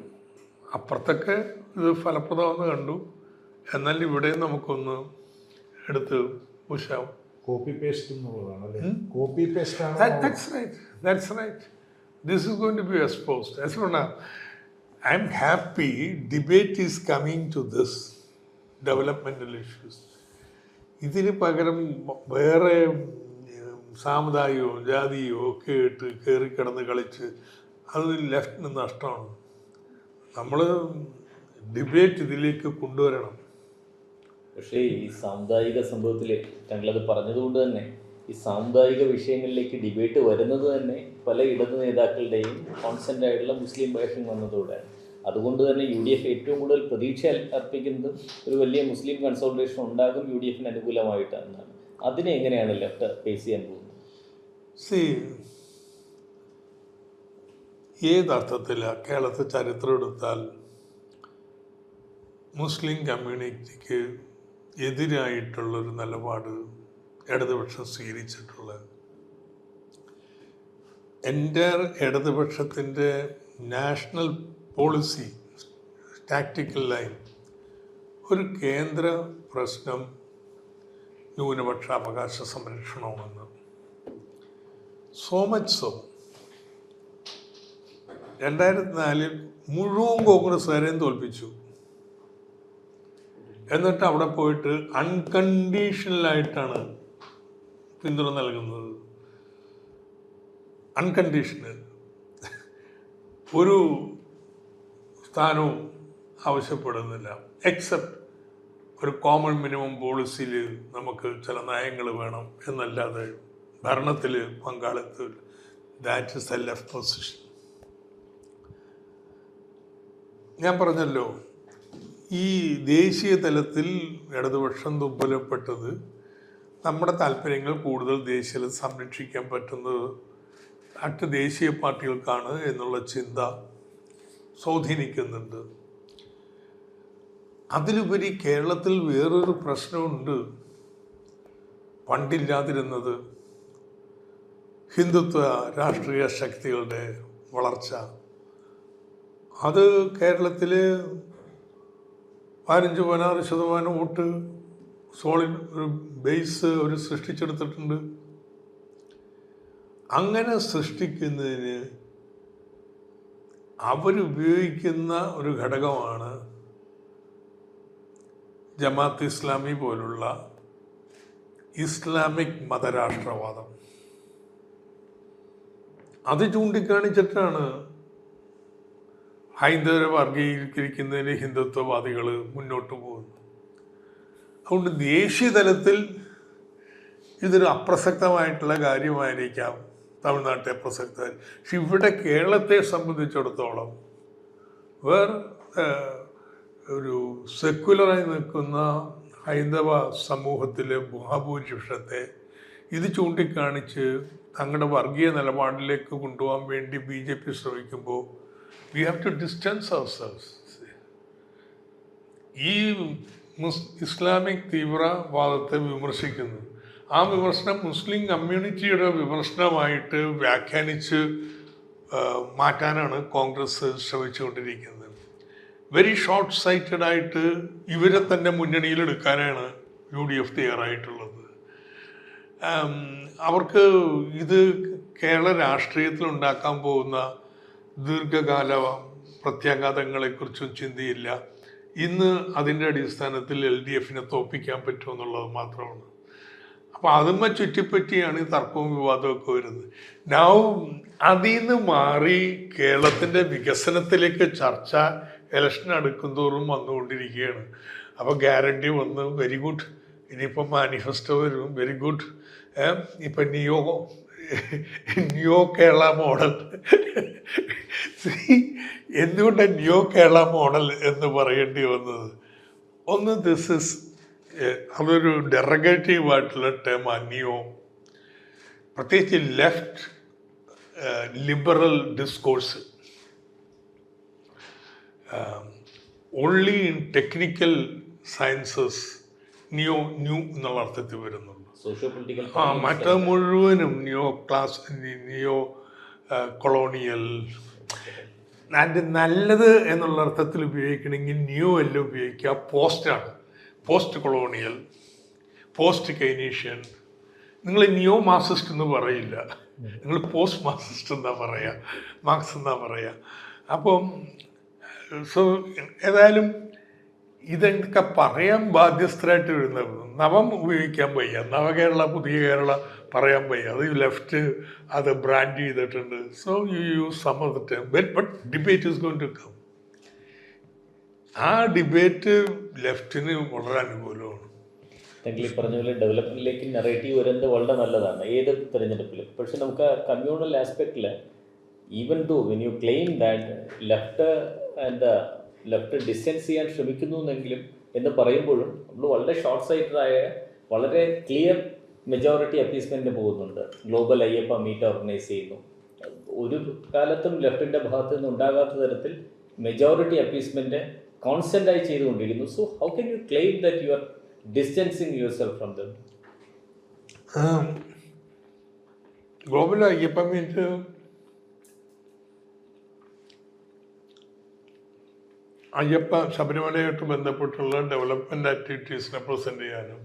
അപ്പുറത്തൊക്കെ ഇത് ഫലപ്രദമെന്ന് കണ്ടു. എന്നാൽ ഇവിടെ നമുക്കൊന്ന് എടുത്ത് ഉഷാവും. കോപ്പി പേസ്റ്റ് എന്നുള്ളതാണ്. കോപ്പി പേസ്റ്റ് ആണ്. That's right. This is going to be exposed. As for now, I'm happy debate is coming to this developmental issues. ഇതിന് പകരം വേറെ സാമുദായികമോ ജാതിയോ ഒക്കെ ഇട്ട് കയറി കിടന്ന് കളിച്ച് അത് ലെഫ്റ്റിന് നഷ്ടമാണ്. നമ്മൾ ഡിബേറ്റ് ഇതിലേക്ക് കൊണ്ടുവരണം. പക്ഷേ ഈ സാമുദായിക സംഭവത്തിൽ ഞങ്ങളത് പറഞ്ഞതുകൊണ്ട് തന്നെ ഈ സാമുദായിക വിഷയങ്ങളിലേക്ക് ഡിബേറ്റ് വരുന്നത് തന്നെ പല ഇടതു നേതാക്കളുടെയും കോൺസെൻ്റ് ആയിട്ടുള്ള മുസ്ലിം വേഷം വന്നതോടെ അതുകൊണ്ട് തന്നെ UDF ഏറ്റവും കൂടുതൽ പ്രതീക്ഷ അർപ്പിക്കുന്നത് ഒരു വലിയ മുസ്ലിം കൺസോളിഡേഷൻ ഉണ്ടാകും UDFന് അനുകൂലമായിട്ടാണ്. അതിനെ എങ്ങനെയാണ് ലെഫ്റ്റ് ഫേസ് ചെയ്യാൻ പോകുന്നത്? ഏതർത്ഥത്തിലാണ് കേരളത്തിൽ ചരിത്രം എടുത്താൽ മുസ്ലിം കമ്മ്യൂണിറ്റിക്ക് എതിരായിട്ടുള്ളൊരു നിലപാട് ഇടതുപക്ഷം സ്വീകരിച്ചിട്ടുള്ളത്? എൻ്റെ ഇടതുപക്ഷത്തിൻ്റെ നാഷണൽ പോളിസി ടാക്റ്റിക്കൽ ലൈൻ ഒരു കേന്ദ്ര പ്രശ്നം ന്യൂനപക്ഷ അവകാശ സംരക്ഷണമെന്ന്. സോ മച്ച് സോ 2004 മുഴുവൻ കോൺഗ്രസ്സുകാരെയും തോൽപ്പിച്ചു. എന്നിട്ട് അവിടെ പോയിട്ട് അൺകണ്ടീഷണലായിട്ടാണ് പിന്തുണ നൽകുന്നത്. അൺകണ്ടീഷണൽ ഒരു സ്ഥാനവും ആവശ്യപ്പെടുന്നില്ല, എക്സെപ്റ്റ് ഒരു കോമൺ മിനിമം പോളിസിയിൽ നമുക്ക് ചില നയങ്ങൾ വേണം എന്നല്ലാതെ ഭരണത്തിൽ പങ്കാളിത്തം. That is A left position. ഞാൻ പറഞ്ഞല്ലോ, ഈ ദേശീയ തലത്തിൽ ഇടതുപക്ഷം ദുർബലപ്പെട്ടത് നമ്മുടെ താല്പര്യങ്ങൾ കൂടുതൽ ദേശീയതലത്തിൽ സംരക്ഷിക്കാൻ പറ്റുന്നത് മറ്റ് ദേശീയ പാർട്ടികൾക്കാണ് എന്നുള്ള ചിന്ത സ്വാധീനിക്കുന്നുണ്ട്. അതിലുപരി കേരളത്തിൽ വേറൊരു പ്രശ്നമുണ്ട്, പണ്ടില്ലാതിരുന്നത് ഹിന്ദുത്വ രാഷ്ട്രീയ ശക്തികളുടെ വളർച്ച. അത് കേരളത്തിൽ 15-16% വോട്ട് സോളിഡ് ഒരു ബേസ് അവർ സൃഷ്ടിച്ചെടുത്തിട്ടുണ്ട്. അങ്ങനെ സൃഷ്ടിക്കുന്നതിന് അവരുപയോഗിക്കുന്ന ഒരു ഘടകമാണ് ജമാഅത്ത് ഇസ്ലാമി പോലുള്ള ഇസ്ലാമിക് മതരാഷ്ട്രവാദം. അത് ചൂണ്ടിക്കാണിച്ചിട്ടാണ് ഹൈന്ദവരെ വർഗീകരിക്കുന്നതിന് ഹിന്ദുത്വവാദികൾ മുന്നോട്ട് പോകുന്നു. അതുകൊണ്ട് ദേശീയ തലത്തിൽ ഇതൊരു അപ്രസക്തമായിട്ടുള്ള കാര്യമായിരിക്കാം തമിഴ്നാട്ടെ പ്രസക്തം. പക്ഷെ ഇവിടെ കേരളത്തെ സംബന്ധിച്ചിടത്തോളം ഒരു സെക്യുലറായി നിൽക്കുന്ന ഹൈന്ദവ സമൂഹത്തിലെ മഹാഭൂരിപക്ഷത്തെ ഇത് ചൂണ്ടിക്കാണിച്ച് തങ്ങളുടെ വർഗീയ നിലപാടിലേക്ക് കൊണ്ടുപോകാൻ വേണ്ടി BJP ശ്രമിക്കുമ്പോൾ we have to distance ourselves. ഈ ഇസ്ലാമിക് തീവ്രവാദത്തെ വിമർശിക്കുന്നു. ആ വിമർശനം മുസ്ലിം കമ്മ്യൂണിറ്റിയുടെ വിമർശനമായിട്ട് വ്യാഖ്യാനിച്ച് മാറ്റാനാണ് കോൺഗ്രസ് ശ്രമിച്ചുകൊണ്ടിരിക്കുന്നത്. വെരി ഷോർട്ട് സൈറ്റഡ് ആയിട്ട് ഇവരെ തന്നെ മുന്നണിയിലെടുക്കാനാണ് UDF തയ്യാറായിട്ടുള്ളത്. അവർക്ക് ഇത് കേരള രാഷ്ട്രീയത്തിൽ ഉണ്ടാക്കാൻ പോകുന്ന ദീർഘകാല പ്രത്യാഘാതങ്ങളെക്കുറിച്ചും ചിന്തയില്ല. ഇന്ന് അതിൻ്റെ അടിസ്ഥാനത്തിൽ LDFനെ തോൽപ്പിക്കാൻ പറ്റുമെന്നുള്ളത് മാത്രമാണ്. അപ്പോൾ അതുമ്മ ചുറ്റിപ്പറ്റിയാണ് ഈ തർക്കവും വിവാദമൊക്കെ വരുന്നത്. നൗ അതിൽ നിന്ന് മാറി കേരളത്തിൻ്റെ വികസനത്തിലേക്ക് ചർച്ച ഇലക്ഷൻ അടുക്കുന്തോറും വന്നുകൊണ്ടിരിക്കുകയാണ്. അപ്പോൾ ഗ്യാരണ്ടി വന്ന് വെരി ഗുഡ്, ഇനിയിപ്പം മാനിഫെസ്റ്റോ വരും, വെരി ഗുഡ്. ഇപ്പം ന്യൂ കേരള മോഡൽ. എന്തുകൊണ്ടാണ് ന്യൂ കേരള മോഡൽ എന്ന് പറയേണ്ടി വന്നത്? ഒന്ന്, ദിസ് ഇസ് അതൊരു ഡെറഗേറ്റീവ് ആയിട്ടുള്ള ടേമാണ് ന്യൂ. പ്രത്യേകിച്ച് left liberal discourse only in technical sciences new എന്നുള്ള അർത്ഥത്തിൽ വരുന്നുള്ളൂ. മറ്റത് മുഴുവനും നിയോ കൊളോണിയൽ. അതിൻ്റെ നല്ലത് എന്നുള്ള അർത്ഥത്തിൽ ഉപയോഗിക്കണമെങ്കിൽ ന്യൂ എല്ലാം ഉപയോഗിക്കുക. പോസ്റ്റാണ്, പോസ്റ്റ് കൊളോണിയൽ, പോസ്റ്റ് കൈനീഷ്യൻ. നിങ്ങൾ ന്യൂ മാർക്സിസ്റ്റ് എന്ന് പറയില്ല, നിങ്ങൾ പോസ്റ്റ് മാർക്സിസ്റ്റ് എന്നാ പറയുക, മാർക്സ് എന്നാ പറയുക. അപ്പം ഏതായാലും ഇതൊക്കെ പറയാൻ ബാധ്യസ്ഥരായിട്ട് വരുന്നത് നവം ഉപയോഗിക്കാൻ വയ്യ, നവകേരള, പുതിയ കേരള പറയാൻ വയ്യ. അത് ലെഫ്റ്റ് അത് ബ്രാൻഡ് ചെയ്തിട്ടുണ്ട്. So you use some of the time, but debate is going to come. ആ ഡിബേറ്റ് ലെഫ്റ്റിന് വളരെ അനുകൂലമാണ്. ഈ പറഞ്ഞ പോലെ ഡെവലപ്മെന്റിലേക്ക് നെറേറ്റീവ് വരുന്നത് വളരെ നല്ലതാണ് ഏത് തിരഞ്ഞെടുപ്പിലും. പക്ഷെ നമുക്ക് കമ്മ്യൂണൽ ആസ്പെക്റ്റിൽ even though when you claim that left എന്താ ലെഫ്റ്റ് ഡിസ്റ്റൻസ് ചെയ്യാൻ ശ്രമിക്കുന്നു എന്ന് പറയുമ്പോഴും നമ്മൾ വളരെ ഷോർട്ട് സൈറ്റഡായ വളരെ ക്ലിയർ മെജോറിറ്റി അപ്പീസ്മെൻറ്റിന് പോകുന്നുണ്ട്. ഗ്ലോബൽ അയ്യപ്പ മീറ്റ് ഓർഗനൈസ് ചെയ്യുന്നു. ഒരു കാലത്തും ലെഫ്റ്റിൻ്റെ ഭാഗത്ത് നിന്ന് ഉണ്ടാകാത്ത തരത്തിൽ മെജോറിറ്റി അപ്പീസ്മെൻറ്റ് കോൺസ്റ്റൻ്റായി ചെയ്തുകൊണ്ടിരിക്കുന്നു. So how can you claim that you are distancing yourself from them? Global Ayyappa meet Ayyappa ശബരിമലയായിട്ട് ബന്ധപ്പെട്ടുള്ള ഡെവലപ്മെൻറ്റ് ആക്ടിവിറ്റീസ് റെപ്രസെൻ്റ് ചെയ്യാനും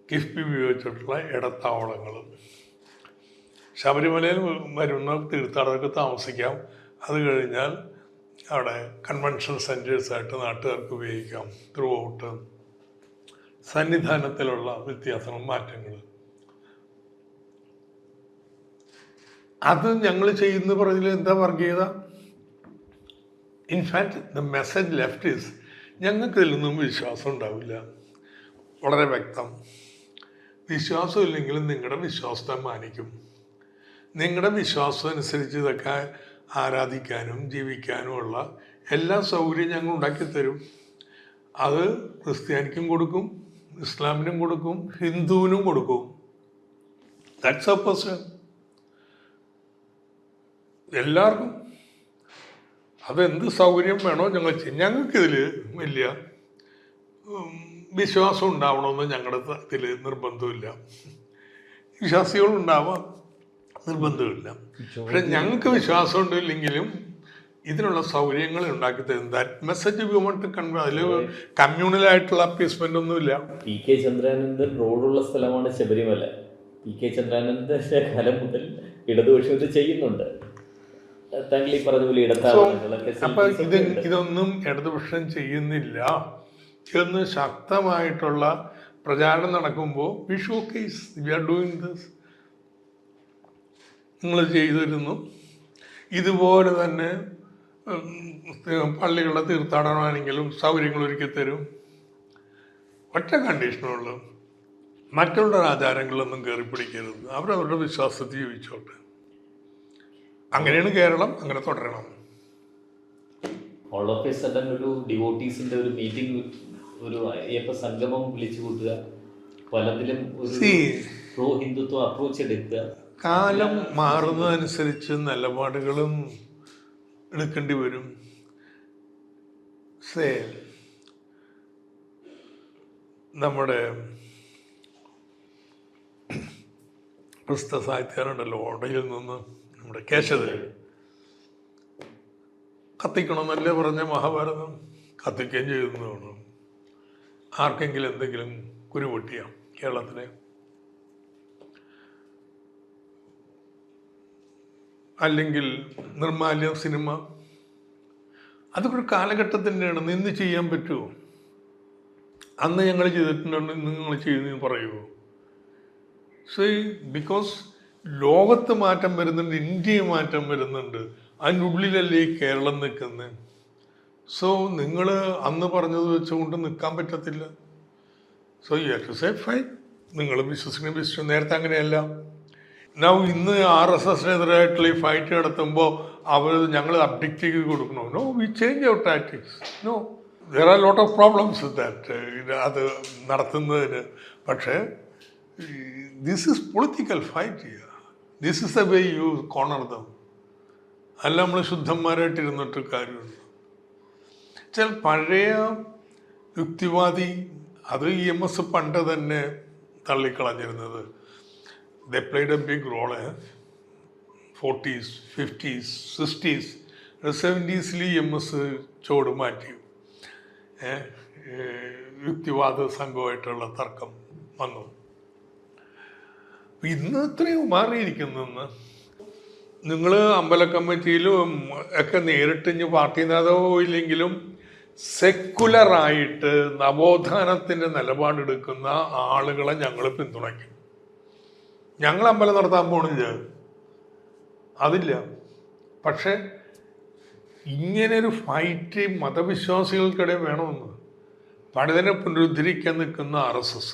കിഫ്ബി ഉപയോഗിച്ചിട്ടുള്ള ഇടത്താവളങ്ങൾ, ശബരിമലയിൽ വരുന്ന തീർത്ഥാടകർക്ക് താമസിക്കാം. അത് കഴിഞ്ഞാൽ അവിടെ കൺവെൻഷൻ സെൻറ്റേഴ്സായിട്ട് നാട്ടുകാർക്ക് ഉപയോഗിക്കാം. ത്രൂ ഔട്ട് സന്നിധാനത്തിലുള്ള വ്യത്യാസങ്ങളും മാറ്റങ്ങൾ അത് ഞങ്ങൾ ചെയ്യുന്ന പറഞ്ഞതിൽ എന്താ വർഗീയത? In fact the message left is ഞങ്ങൾക്ക് ഇതിൽ നിന്നും വിശ്വാസം ഉണ്ടാവില്ല. വളരെ വ്യക്തം. വിശ്വാസം ഇല്ലെങ്കിലും നിങ്ങളുടെ വിശ്വാസത്തെ മാനിക്കും. നിങ്ങളുടെ വിശ്വാസം അനുസരിച്ച് ഇതൊക്കെ ആരാധിക്കാനും ജീവിക്കാനുമുള്ള എല്ലാ സൗകര്യവും ഞങ്ങൾ ഉണ്ടാക്കിത്തരും. അത് ക്രിസ്ത്യാനിക്കും കൊടുക്കും, ഇസ്ലാമിനും കൊടുക്കും, ഹിന്ദുവിനും കൊടുക്കും. That's A person. എല്ലാവർക്കും അതെന്ത് സൗകര്യം വേണോ ഞങ്ങൾ ചെയ്യും. ഞങ്ങൾക്കിതിൽ വലിയ വിശ്വാസം ഉണ്ടാവണമെന്ന് ഞങ്ങളുടെ ഇതിൽ നിർബന്ധമില്ല. വിശ്വാസികളുണ്ടാവാം, നിർബന്ധമില്ല. പക്ഷെ ഞങ്ങൾക്ക് വിശ്വാസം ഉണ്ടില്ലെങ്കിലും ഇതിനുള്ള സൗകര്യങ്ങൾ ഉണ്ടാക്കി തരും. That message we want to convey. അതിൽ കമ്മ്യൂണലായിട്ടുള്ള അപ്പീസ്മെന്റ് ഒന്നുമില്ല. പി കെ ചന്ദ്രാനന്ദൻ റോഡുള്ള സ്ഥലമാണ് ശബരിമല. പി കെ ചന്ദ്രാനന്ദന്റെ കാലം മുതൽ ഇടതുപക്ഷം ഇത് ചെയ്യുന്നുണ്ട്. താങ്കൾ ഈ പറഞ്ഞ ഇടത്താവളങ്ങളൊക്കെ. അപ്പൊ ഇതൊന്നും ഇടതുപക്ഷം ചെയ്യുന്നില്ല എന്ന് ശക്തമായിട്ടുള്ള പ്രചാരണം നടക്കുമ്പോൾ we showcase we are doing this. നിങ്ങൾ ചെയ്തിരുന്നു. ഇതുപോലെ തന്നെ പള്ളികളുടെ തീർത്ഥാടനമാണെങ്കിലും സൗകര്യങ്ങൾ ഒരുക്കി തരും. ഒറ്റ കണ്ടീഷനുള്ളൂ, മറ്റുള്ള ആചാരങ്ങളൊന്നും കയറി പിടിക്കരുത്. അവരവരുടെ വിശ്വാസത്തിൽ ജീവിച്ചോട്ടെ. അങ്ങനെയാണ് കേരളം, അങ്ങനെ തുടരണം. ഓൾ ഓഫ് എ സഡൻ ഒരു ഡിവോട്ടീസിന്റെ ഒരു മീറ്റിംഗ്, ഒരു അയ്യപ്പ സംഗമം വിളിച്ചു കൂട്ടുക, പലതിലും ഒരു പ്രോ ഹിന്ദുത്വ അപ്രോച്ച് എടുക്കുക. കാലം മാറുന്നതനുസരിച്ച് നിലപാടുകളും എടുക്കേണ്ടി വരും. നമ്മുടെ പ്രസിദ്ധ സാഹിത്യകാരുണ്ടല്ലോ, ഓടയിൽ നിന്ന് നമ്മുടെ കേശവൻ കത്തിക്കണമെന്നല്ലേ പറഞ്ഞ മഹാഭാരതം. കത്തിക്കുകയും ചെയ്യുന്നതാണ്. ആർക്കെങ്കിലും എന്തെങ്കിലും കുരുപൊട്ടിയാം കേരളത്തിലെ. അല്ലെങ്കിൽ നിർമാല്യം സിനിമ, അതൊക്കെ ഒരു കാലഘട്ടത്തിൻ്റെയാണ്. നിന്ന് ചെയ്യാൻ പറ്റുമോ? അന്ന് ഞങ്ങൾ ചെയ്തിട്ടുണ്ടെന്ന് നിങ്ങൾ ചെയ്യുന്നതെന്ന് പറയുമോ? സോ ബിക്കോസ് ലോകത്ത് മാറ്റം വരുന്നുണ്ട്, ഇന്ത്യയിൽ മാറ്റം വരുന്നുണ്ട്. അതിനുള്ളിലല്ലേ ഈ കേരളം നിൽക്കുന്നത്. സോ നിങ്ങൾ അന്ന് പറഞ്ഞത് വെച്ചുകൊണ്ട് നിൽക്കാൻ പറ്റത്തില്ല. So you have to say fine. നിങ്ങൾ വിശ്വസിക്കുന്ന നേരത്തെ അങ്ങനെയല്ല. ഇന്ന് RSSനെതിരായിട്ടുള്ള ഈ ഫൈറ്റ് നടത്തുമ്പോൾ ഞങ്ങൾ അബ്ഡിക്റ്റ് ചെയ്ത് കൊടുക്കണോ? No, we change our tactics. No, there are lot of problems that അത് നടത്തുന്നതിന്. പക്ഷേ ദിസ് ഈസ് പൊളിറ്റിക്കൽ ഫൈറ്റ് ചെയ്യുക. This is a way you corner them. അല്ല നമ്മൾ ശുദ്ധന്മാരായിട്ടിരുന്നിട്ട് കാര്യമുണ്ട്. വെച്ചാൽ പഴയ യുക്തിവാദി അത് EMS പണ്ട് തന്നെ തള്ളിക്കളഞ്ഞിരുന്നത്. They played a big role in 40s, 50s, 60s, 70s EMS ചോട് മാറ്റി. യുക്തിവാദ സംഘമായിട്ടുള്ള തർക്കം വന്നു. ഇന്ന് എത്രയോ മാറിയിരിക്കുന്നെന്ന്. നിങ്ങൾ അമ്പല കമ്മിറ്റിയിലും ഒക്കെ നേരിട്ട് ഇനി പാർട്ടി നേതാവോ ഇല്ലെങ്കിലും സെക്കുലറായിട്ട് നവോത്ഥാനത്തിൻ്റെ നിലപാടെടുക്കുന്ന ആളുകളെ ഞങ്ങൾ പിന്തുണയ്ക്കും. ഞങ്ങൾ അമ്പലം നടത്താൻ പോണില്ല, അതില്ല. പക്ഷെ ഇങ്ങനൊരു ഫൈറ്റ് മതവിശ്വാസികൾക്കിടെ വേണമെന്ന് പണ്ഡിതനെ പുനരുദ്ധരിക്കാൻ നിൽക്കുന്ന RSS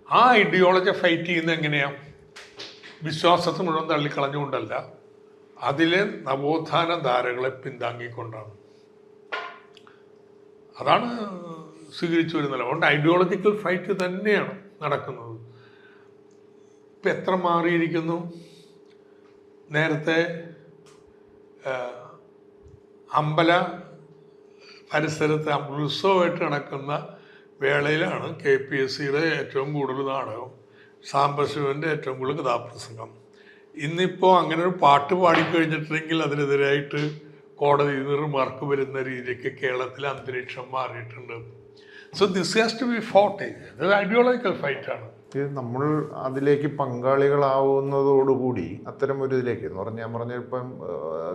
ആ ഐഡിയോളജി ഫൈറ്റ് ചെയ്യുന്നത് എങ്ങനെയാണ്? വിശ്വാസത്തെ മുഴുവൻ തള്ളിക്കളഞ്ഞുകൊണ്ടല്ല, അതിലെ നവോത്ഥാന ധാരകളെ പിന്താങ്ങിക്കൊണ്ടാണ്. അതാണ് സ്വീകരിച്ചു വരുന്നത്. അതുകൊണ്ട് ഐഡിയോളജിക്കൽ ഫൈറ്റ് തന്നെയാണ് നടക്കുന്നത്. ഇപ്പം എത്ര മാറിയിരിക്കുന്നു. നേരത്തെ അമ്പല പരിസരത്ത് ഉത്സവമായിട്ട് നടക്കുന്ന വേളയിലാണ് KPSCയുടെ ഏറ്റവും കൂടുതൽ നാടകം, സാംബശിവൻ്റെ ഏറ്റവും കൂടുതൽ കഥാപ്രസംഗം. ഇന്നിപ്പോൾ അങ്ങനെ ഒരു പാട്ട് പാടിക്കഴിഞ്ഞിട്ടുണ്ടെങ്കിൽ അതിനെതിരായിട്ട് കോടതിയിൽ നിന്ന് റിമാർക്ക് വരുന്ന രീതിക്ക് കേരളത്തിലെ അന്തരീക്ഷം മാറിയിട്ടുണ്ട്. So this has to be fought. ഇത് ഐഡിയോളജിക്കൽ ഫൈറ്റാണ്. നമ്മൾ അതിലേക്ക് പങ്കാളികളാവുന്നതോടുകൂടി അത്തരം ഒരു ഇതിലേക്ക് എന്ന് പറഞ്ഞാൽ ഞാൻ പറഞ്ഞ ഇപ്പം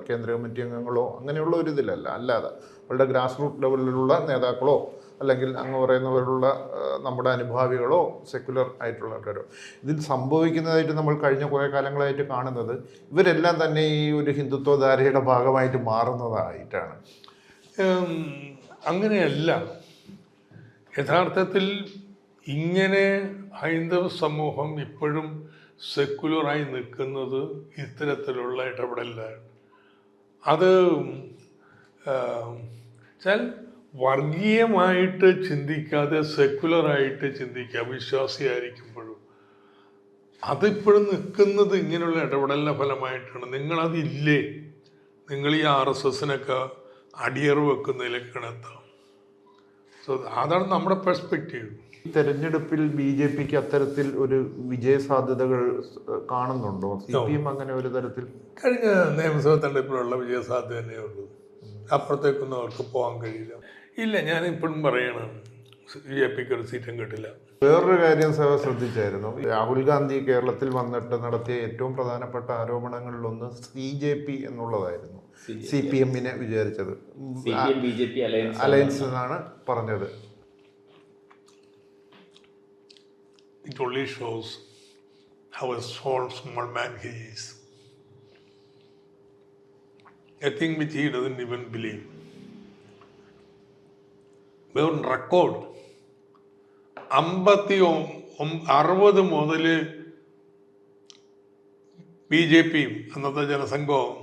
കേന്ദ്ര കമ്മിറ്റി അംഗങ്ങളോ അങ്ങനെയുള്ള ഒരു ഇതിലല്ല, അല്ലാതെ അവരുടെ ഗ്രാസ് റൂട്ട് ലെവലിലുള്ള നേതാക്കളോ അല്ലെങ്കിൽ അങ്ങ് പറയുന്നവരുള്ള നമ്മുടെ അനുഭാവികളോ സെക്യുലർ ആയിട്ടുള്ള ആൾക്കാരോ ഇതിൽ സംഭവിക്കുന്നതായിട്ട് നമ്മൾ കഴിഞ്ഞ കുറേ കാലങ്ങളായിട്ട് കാണുന്നത് ഇവരെല്ലാം തന്നെ ഈ ഒരു ഹിന്ദുത്വ ധാരയുടെ ഭാഗമായിട്ട് മാറുന്നതായിട്ടാണ്. അങ്ങനെയല്ല. യഥാർത്ഥത്തിൽ ഇങ്ങനെ ഹൈന്ദവ സമൂഹം ഇപ്പോഴും സെക്യുലറായി നിൽക്കുന്നത് ഇത്തരത്തിലുള്ള ഇടപെടലാണ്. അത് വെച്ചാൽ വർഗീയമായിട്ട് ചിന്തിക്കാതെ സെക്യുലറായിട്ട് ചിന്തിക്കുക, വിശ്വാസിയായിരിക്കുമ്പോഴും അതിപ്പോഴും നിൽക്കുന്നത് ഇങ്ങനെയുള്ള ഇടപെടലിൻ്റെ ഫലമായിട്ടാണ്. നിങ്ങളതില്ലേ, നിങ്ങൾ ഈ RSSനൊക്കെ അടിയറവ് വെക്കുന്നതിലേക്കാണ് എത്താം. സോ അതാണ് നമ്മുടെ പെർസ്പെക്റ്റീവ്. തെരഞ്ഞെടുപ്പിൽ BJPക്ക് അത്തരത്തിൽ ഒരു വിജയ സാധ്യതകൾ കാണുന്നുണ്ടോ? CPM അങ്ങനെ ഒരു തരത്തിൽ കഴിഞ്ഞ നിയമസഭാ തെരഞ്ഞെടുപ്പിലുള്ള വിജയ സാധ്യത തന്നെ ഉള്ളൂ. അപ്പുറത്തേക്കൊന്നും അവർക്ക് പോകാൻ കഴിയില്ല. ഇല്ല, ഞാനിപ്പോഴും പറയണം BJPക്ക് ഒരു സീറ്റും കിട്ടില്ല. വേറൊരു കാര്യം ശ്രദ്ധിച്ചായിരുന്നു, രാഹുൽ ഗാന്ധി കേരളത്തിൽ വന്നിട്ട് നടത്തിയ ഏറ്റവും പ്രധാനപ്പെട്ട ആരോപണങ്ങളിലൊന്ന് CJP എന്നുള്ളതായിരുന്നു. CPMനെ വിചാരിച്ചത് BJP അലയൻസ് എന്നാണ് പറഞ്ഞത്. It only shows how a small man he is. A thing which he doesn't even believe. We on record 60 മുതൽ BJPയും അന്നത്തെ ജനസംഘവും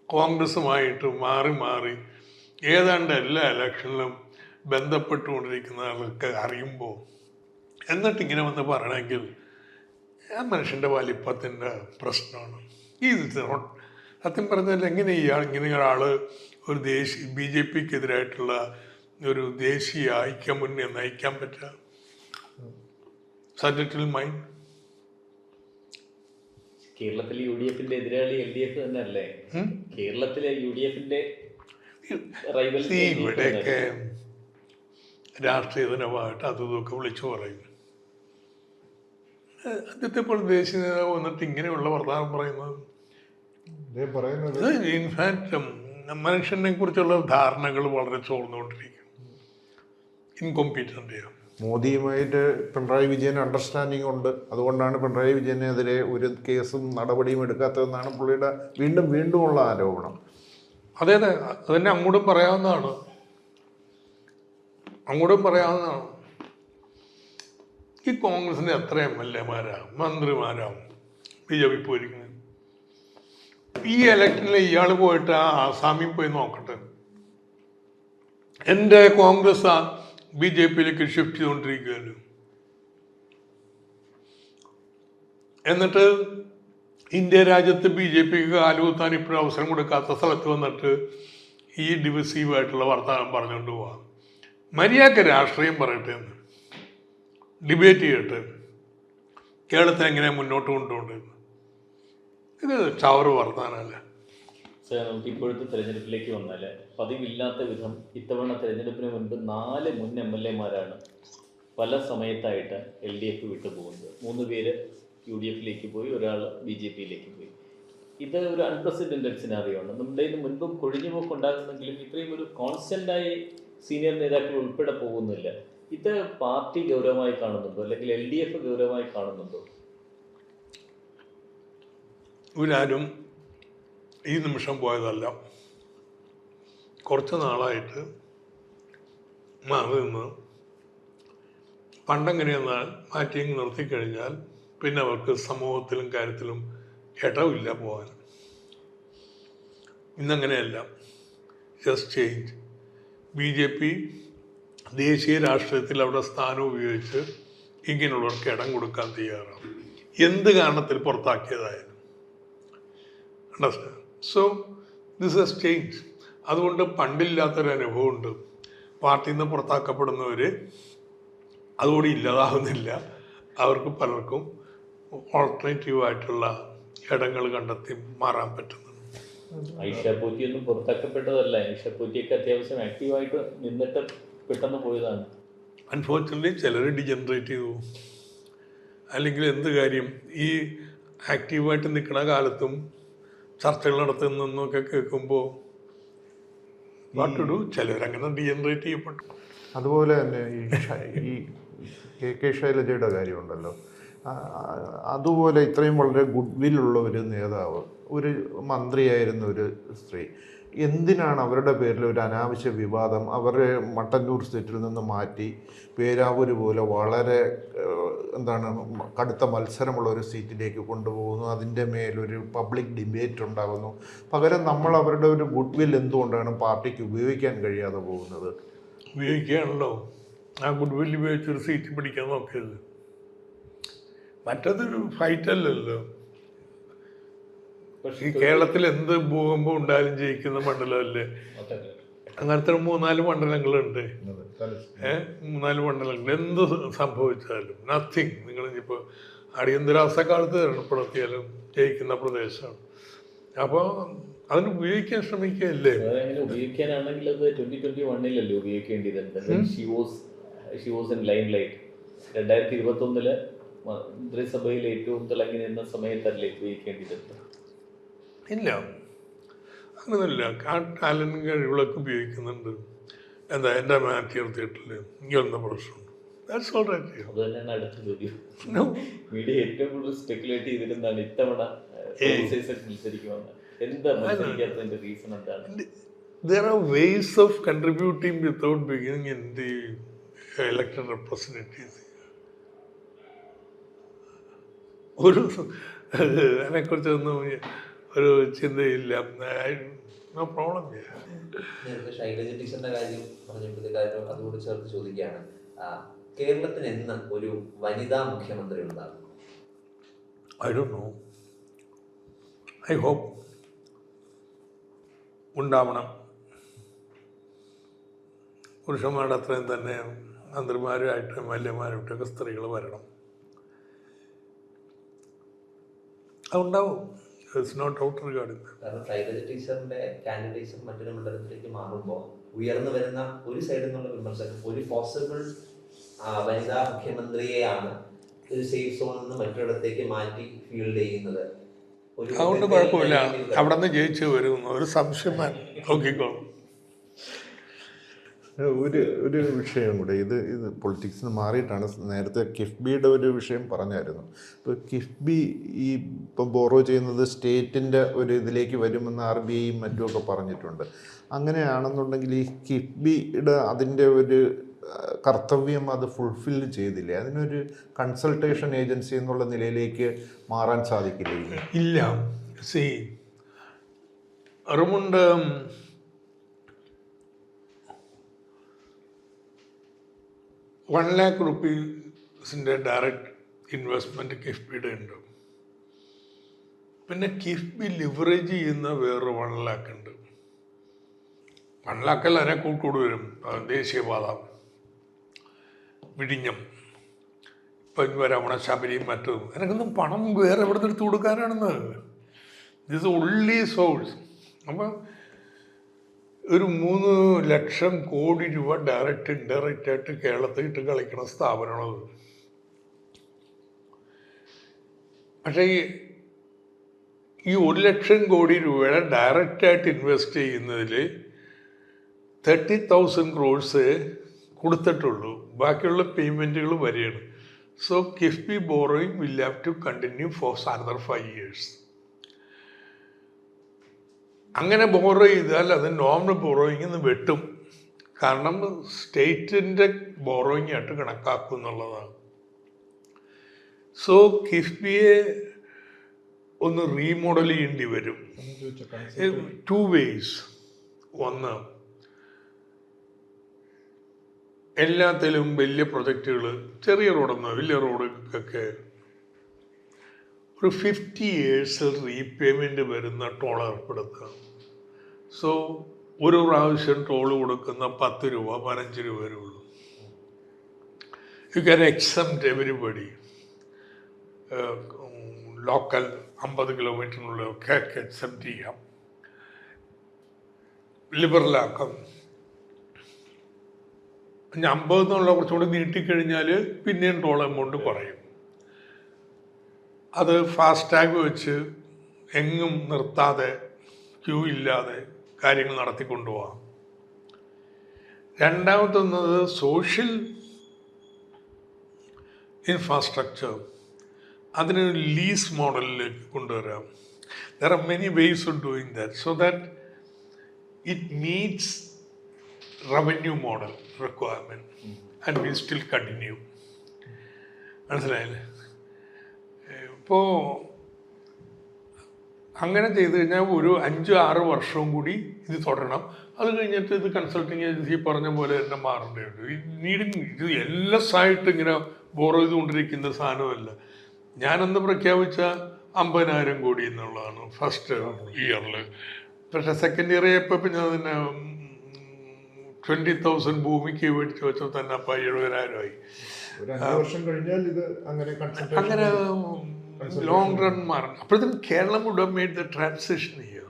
കോൺഗ്രസുമായിട്ട് മാറി മാറി ഏതാണ്ട് എല്ലാ ഇലക്ഷനിലും ബന്ധപ്പെട്ടുകൊണ്ടിരിക്കുന്ന ആൾക്ക് അറിയുമ്പോൾ എന്നിട്ട് ഇങ്ങനെ വന്ന് പറയണമെങ്കിൽ ആ മനുഷ്യൻ്റെ വലിപ്പത്തിൻ്റെ പ്രശ്നമാണ്. ഈ സത്യം പറഞ്ഞാൽ എങ്ങനെ ഇങ്ങനെ ഒരാൾ ഒരു BJPക്കെതിരായിട്ടുള്ള ഒരു ദേശീയ ഐക്യമുന്നേ നയിക്കാൻ പറ്റുക? സബ്ജക്റ്റിൽ മൈൻഡ് കേരളത്തിലെ UDFന്റെ എതിരാളി LDF തന്നെ അല്ലേ? കേരളത്തിലെ UDFന്റെ ഇവിടെയൊക്കെ രാഷ്ട്രീയ ദിനമായിട്ട് അതുമൊക്കെ വിളിച്ചു പറയും. ആദ്യത്തെ ഇപ്പോൾ ദേശീയ നേതാവ് വന്നിട്ട് ഇങ്ങനെയുള്ള വർത്തമാനം പറയുന്നത് ഇൻഫാക്ട് മനുഷ്യനെ കുറിച്ചുള്ള ധാരണകൾ വളരെ ചോർന്നുകൊണ്ടിരിക്കും. ഇൻകോമ്പീറ്റൻ്റ്. മോദിയുമായിട്ട് പിണറായി വിജയൻ അണ്ടർസ്റ്റാൻഡിങ് ഉണ്ട്. അതുകൊണ്ടാണ് പിണറായി വിജയനെതിരെ ഒരു കേസും നടപടിയും എടുക്കാത്തതെന്നാണ് പുള്ളിയുടെ വീണ്ടും ഉള്ള ആരോപണം. അതെ അതെ, അതന്നെ അങ്ങോട്ടും പറയാവുന്നതാണ്. ഈ കോൺഗ്രസിന് എത്ര MLA-മാരാ മന്ത്രിമാരാവും BJP പോയിരിക്കുന്നത്? ഈ ഇലക്ഷനിൽ ഇയാൾ പോയിട്ട് ആസാമിൽ പോയി നോക്കട്ടെ. എൻ്റെ കോൺഗ്രസ് BJPയിലേക്ക് ഷിഫ്റ്റ് ചെയ്തുകൊണ്ടിരിക്കുകയല്ലോ. എന്നിട്ട് ഇന്ത്യ രാജ്യത്ത് BJPക്ക് കാലുകുത്താൻ ഇപ്പോഴും അവസരം കൊടുക്കാത്ത സ്ഥലത്ത് വന്നിട്ട് ഈ ഡിവിസീവായിട്ടുള്ള വർത്തമാനം പറഞ്ഞുകൊണ്ട് പോവാം. മര്യാദക്ക് രാഷ്ട്രീയം പറയട്ടെ എന്ന് ഡിബേറ്റ് ചെയ്യട്ടെ. കേരളത്തെ എങ്ങനെ മുന്നോട്ട് കൊണ്ടുപോകേണ്ടത്? ഇത് ചവറ് വർത്താനല്ല. നമുക്ക് ഇപ്പോഴത്തെ തെരഞ്ഞെടുപ്പിലേക്ക് വന്നാൽ പതിവില്ലാത്ത വിധം ഇത്തവണ തെരഞ്ഞെടുപ്പിന് മുൻപ് 4 മുൻ MLA-മാരാണ് പല സമയത്തായിട്ട് LDF വിട്ടുപോകുന്നത്. 3 പേര് UDFിലേക്ക് പോയി, ഒരാൾ BJPയിലേക്ക് പോയി. ഇത് ഒരു അൺപ്രസിഡന്റഡ് സിനാറിയോ ആണ്. നമ്മുടെ ഇതിന് മുൻപും കൊഴിഞ്ഞുപോക്ക് ഉണ്ടാകുന്നെങ്കിലും ഇത്രയും ഒരു കോൺസ്റ്റന്റായി സീനിയർ നേതാക്കൾ ഉൾപ്പെടെ പോകുന്നില്ല. ഇത് പാർട്ടി ഗൗരവമായി കാണുന്നുണ്ടോ, അല്ലെങ്കിൽ LDF ഗൗരവമായി കാണുന്നുണ്ടോ? ഇവരാരും ഈ നിമിഷം പോയതല്ല. കുറച്ച് നാളായിട്ട് മാറി നിന്ന് പണ്ടെങ്ങനെയെന്നാൽ മാറ്റിങ് നിർത്തിക്കഴിഞ്ഞാൽ പിന്നെ അവർക്ക് സമൂഹത്തിലും കാര്യത്തിലും ഇടവില്ല പോകാൻ. ഇന്നങ്ങനെയല്ല. Just change. BJP ദേശീയ രാഷ്ട്രീയത്തിൽ അവിടെ സ്ഥാനം ഉപയോഗിച്ച് ഇങ്ങനെയുള്ളവർക്ക് ഇടം കൊടുക്കാൻ തയ്യാറാണ്, എന്ത് കാരണത്തിൽ പുറത്താക്കിയതായാലും. Understand? So this has change. അതുകൊണ്ട് പണ്ടില്ലാത്തൊരു അനുഭവമുണ്ട്. പാർട്ടിയിൽ നിന്ന് പുറത്താക്കപ്പെടുന്നവർ അതുകൂടി ഇല്ലാതാവുന്നില്ല. അവർക്ക് പലർക്കും ഓൾട്ടർനേറ്റീവായിട്ടുള്ള ഇടങ്ങൾ കണ്ടെത്തി മാറാൻ പറ്റുന്നുണ്ട്. ഐഷ പോറ്റിയൊന്നും പുറത്താക്കപ്പെട്ടതല്ല. ഐഷ പോറ്റിയൊക്കെ അത്യാവശ്യം ആക്റ്റീവായിട്ട് നിന്നിട്ട് പെട്ടെന്ന് പോയതാണ്. അൺഫോർച്യുനേറ്റ്ലി ചിലർ ഡിജനറേറ്റ് ചെയ്തു. അല്ലെങ്കിൽ എന്ത് കാര്യം, ഈ ആക്റ്റീവായിട്ട് നിൽക്കുന്ന കാലത്തും ചർച്ചകൾ നടത്തുന്നൊക്കെ കേൾക്കുമ്പോൾ വാട്ട് ടു ഡു, ചിലരങ്ങനെ ഡിജനറേറ്റ് ചെയ്യപ്പെട്ടു. അതുപോലെ തന്നെ ഈ കെ ശൈലജയുടെ കാര്യമുണ്ടല്ലോ, അതുപോലെ ഇത്രയും വളരെ ഗുഡ് വില്ലുള്ള ഒരു നേതാവ്, ഒരു മന്ത്രിയായിരുന്ന ഒരു സ്ത്രീ, എന്തിനാണ് അവരുടെ പേരിൽ ഒരു അനാവശ്യ വിവാദം അവരെ മട്ടന്നൂർ സീറ്റിൽ നിന്ന് മാറ്റി പേരാവൂര് പോലെ വളരെ കടുത്ത മത്സരമുള്ള ഒരു സീറ്റിലേക്ക് കൊണ്ടുപോകുന്നു, അതിൻ്റെ മേലൊരു പബ്ലിക് ഡിബേറ്റ് ഉണ്ടാകുന്നു. പകരം നമ്മൾ അവരുടെ ഒരു ഗുഡ് വിൽ എന്തുകൊണ്ടാണ് പാർട്ടിക്ക് ഉപയോഗിക്കാൻ കഴിയാതെ പോകുന്നത്? ഉപയോഗിക്കുകയാണല്ലോ, ആ ഗുഡ് വിൽ ഉപയോഗിച്ചൊരു സീറ്റ് പിടിക്കാൻ നോക്കിയല്ലോ. മറ്റതൊരു ഫൈറ്റ് അല്ലല്ലോ. ഈ കേരളത്തിൽ എന്ത് ഭൂകമ്പം ഉണ്ടായാലും ജയിക്കുന്ന മണ്ഡലമല്ലേ? അങ്ങനത്തെ 3-4 മണ്ഡലങ്ങളുണ്ട്. 3-4 മണ്ഡലങ്ങൾ എന്ത് സംഭവിച്ചാലും നത്തിങ്. നിങ്ങളിപ്പോൾ അടിയന്തരാവസ്ഥ കാലത്ത് തിരഞ്ഞെടുപ്പെടുത്തിയാലും ജയിക്കുന്ന പ്രദേശമാണ്. അപ്പോൾ അതിന് ഉപയോഗിക്കാൻ ശ്രമിക്കുകയല്ലേ? ഉപയോഗിക്കാനാണെങ്കിൽ അത് 2021 ഉപയോഗിക്കേണ്ടത്. She was in lime light. 2021 മന്ത്രിസഭയിൽ ഏറ്റവും തിളങ്ങി നിന്ന സമയത്തല്ലേ ഉപയോഗിക്കേണ്ടത്? ഇല്ല, അങ്ങനെയൊന്നുമില്ല. ആ ടാലൻറ്റ് കഴിവുകളൊക്കെ ഉപയോഗിക്കുന്നുണ്ട്. എന്താ എൻ്റെ മാറ്റി നിർത്തിയിട്ടില്ല, ഇങ്ങനെന്താ പ്രശ്നമുണ്ട്? That's all right. അത് തന്നെയാണ് അടുത്ത ചോദ്യം. മീഡിയ ഏറ്റവും കൂടുതൽ സ്പെക്കുലേറ്റ് ചെയ്തിരുന്നാണ് ഇത്തവണ മത്സരിക്കുമെന്ന്. എന്താ മത്സരിക്കാത്തതിന്റെ റീസൺ എന്താണ്? There are ways of contributing without being in the elected representatives. അതിനെക്കുറിച്ചൊന്നും ഒരു ചിന്തയില്ല. No problem. നേരത്തെ ശൈലജ ടീച്ചറിന്റെ കാര്യം പറഞ്ഞപ്പോഴത്തേക്കാരും അതുകൂടി ചേർത്ത് ചോദിക്കുകയാണ്, കേരളത്തിന് എന്ന് ഒരു വനിതാ മുഖ്യമന്ത്രി ഉണ്ടാകും? I don't know. I hope ഉണ്ടാവണം. പുരുഷന്മാരുടെ അത്രയും തന്നെ മന്ത്രിമാരുമായിട്ട് MLA-മാരുമായിട്ടൊക്കെ സ്ത്രീകൾ വരണം. അതുണ്ടാവും. It's not out regarding. കാരണം ശൈലജ ടീച്ചറിന്റെ കാൻഡിഡേറ്റ്സ് മറ്റൊരു മണ്ഡലത്തിലേക്ക് മാറുമ്പോൾ ഉയർന്നു വരുന്ന ഒരു സൈഡിൽ നിന്നുള്ള വിമർശനം ഒരു പോസിബിൾ വനിതാ മുഖ്യമന്ത്രിയെയാണ് ഒരു സേഫ് സോണിൽ നിന്ന് മറ്റൊരിടത്തേക്ക് മാറ്റി ഫീൽഡ് ചെയ്യുന്നത്. അതുകൊണ്ട് കുഴപ്പമില്ല, അവിടെ നിന്ന് ജയിച്ചു വരും. ഒരു സംശയം നോക്കിക്കോളും. ഒരു വിഷയം കൂടെ, ഇത് പൊളിറ്റിക്സിന് മാറിയിട്ടാണ്. നേരത്തെ കിഫ്ബിയുടെ ഒരു വിഷയം പറഞ്ഞായിരുന്നു. ഇപ്പോൾ കിഫ്ബി ഇപ്പം ബോറോ ചെയ്യുന്നത് സ്റ്റേറ്റിൻ്റെ ഒരു ഇതിലേക്ക് വരുമെന്ന് RBIയും മറ്റുമൊക്കെ പറഞ്ഞിട്ടുണ്ട്. അങ്ങനെയാണെന്നുണ്ടെങ്കിൽ ഈ കിഫ്ബിയുടെ അതിൻ്റെ ഒരു കർത്തവ്യം അത് ഫുൾഫിൽ ചെയ്തില്ലേ? അതിനൊരു കൺസൾട്ടേഷൻ ഏജൻസി എന്നുള്ള നിലയിലേക്ക് മാറാൻ സാധിക്കില്ല? ഇല്ല. സി അറിവുണ്ട്. ₹1,00,000 ഡയറക്റ്റ് ഇൻവെസ്റ്റ്മെൻറ്റ് കിഫ്ബിയുടെ ഉണ്ട്. പിന്നെ കിഫ്ബി ലിവറേജ് ചെയ്യുന്ന വേറെ 1 lakh ഉണ്ട്. 1 lakh അല്ല, അതിനെ കൂട്ടുകൂടി വരും. ദേശീയപാത, വിഴിഞ്ഞം, ഇപ്പം വരാമണ ശബരിയും മറ്റും. എനിക്കൊന്നും പണം വേറെ എവിടെ നിന്ന് എടുത്തു കൊടുക്കാനാണെന്ന്. This only source. അപ്പം ഒരു 3 ലക്ഷം കോടി രൂപ ഡയറക്റ്റ് ഇൻഡയറക്റ്റ് ആയിട്ട് കേരളത്തിൽ ഇട്ട് കളിക്കണ സ്ഥാപനമാണത്. പക്ഷേ ഈ 1 ലക്ഷം കോടി രൂപയുടെ ഡയറക്റ്റായിട്ട് ഇൻവെസ്റ്റ് ചെയ്യുന്നതിൽ 30,000 crores കൊടുത്തിട്ടുള്ളൂ. ബാക്കിയുള്ള പേയ്മെൻറ്റുകൾ വരികയാണ്. So KIIFB borrowing will have to continue for another 5 years. അങ്ങനെ ബോറോ ചെയ്താൽ അത് നോർമൽ ബോറോയിങ് നിന്ന് വെട്ടും. കാരണം സ്റ്റേറ്റിൻ്റെ ബോറോയിങ് ആയിട്ട് കണക്കാക്കും എന്നുള്ളതാണ്. സോ കിഫ്ബിയെ ഒന്ന് റീമോഡൽ ചെയ്യേണ്ടി വരും. 2 ways. ഒന്ന്, എല്ലാത്തിലും വലിയ പ്രൊജക്റ്റുകൾ, ചെറിയ റോഡൊന്നും വലിയ റോഡൊക്കെ ഒരു 50 years റീപേയ്മെൻറ്റ് വരുന്ന ടോൾ ഏർപ്പെടുത്തുക. സോ ഒരു പ്രാവശ്യം ടോൾ കൊടുക്കുന്ന 10 രൂപ 15 രൂപ വരെ ഉള്ളൂ. You can exempt everybody. Local 50 കിലോമീറ്ററിനുള്ളിലൊക്കെ എക്സെപ്റ്റ് ചെയ്യാം, ലിബറലാക്കാം. 50 എന്നുള്ള കുറച്ചുകൂടി നീട്ടിക്കഴിഞ്ഞാൽ പിന്നെയും ടോൾ എമൗണ്ട് കുറയും. അത് ഫാസ്ടാഗ് വെച്ച് എങ്ങും നിർത്താതെ ക്യൂ ഇല്ലാതെ കാര്യങ്ങൾ നടത്തിക്കൊണ്ടുപോകാം. രണ്ടാമത്തൊന്നത് സോഷ്യൽ ഇൻഫ്രാസ്ട്രക്ചർ, അതിന് ലീസ് മോഡലിലേക്ക് കൊണ്ടുവരാം. There are many ways of doing that so that it meets revenue model requirement and will still continue. മനസ്സിലായില്ലേ? ഇപ്പോൾ അങ്ങനെ ചെയ്ത് കഴിഞ്ഞാൽ ഒരു 5-6 വർഷവും കൂടി ഇത് തുടരണം. അത് കഴിഞ്ഞിട്ട് ഇത് കൺസൾട്ടിങ് ഏജൻസി പറഞ്ഞ പോലെ തന്നെ മാറേണ്ടതുണ്ട്. ഇത് എല്ലസായിട്ട് ഇങ്ങനെ ബോറോ ചെയ്തുകൊണ്ടിരിക്കുന്ന സാധനമല്ല. ഞാനന്ന് പ്രഖ്യാപിച്ച 50,000 കോടി എന്നുള്ളതാണ് ഫസ്റ്റ് ഇയറിൽ. പക്ഷേ സെക്കൻഡ് ഇയർ ആയപ്പോൾ പിന്നെ അതിന് 20,000 ഭൂമിക്ക് മേടിച്ച് വെച്ചാൽ തന്നെ അപ്പം 70,000 ആയി. അങ്ങനെ ലോങ് റൺ മാറണം. അപ്പോഴത്തേക്കും Keralam would have made the transition here.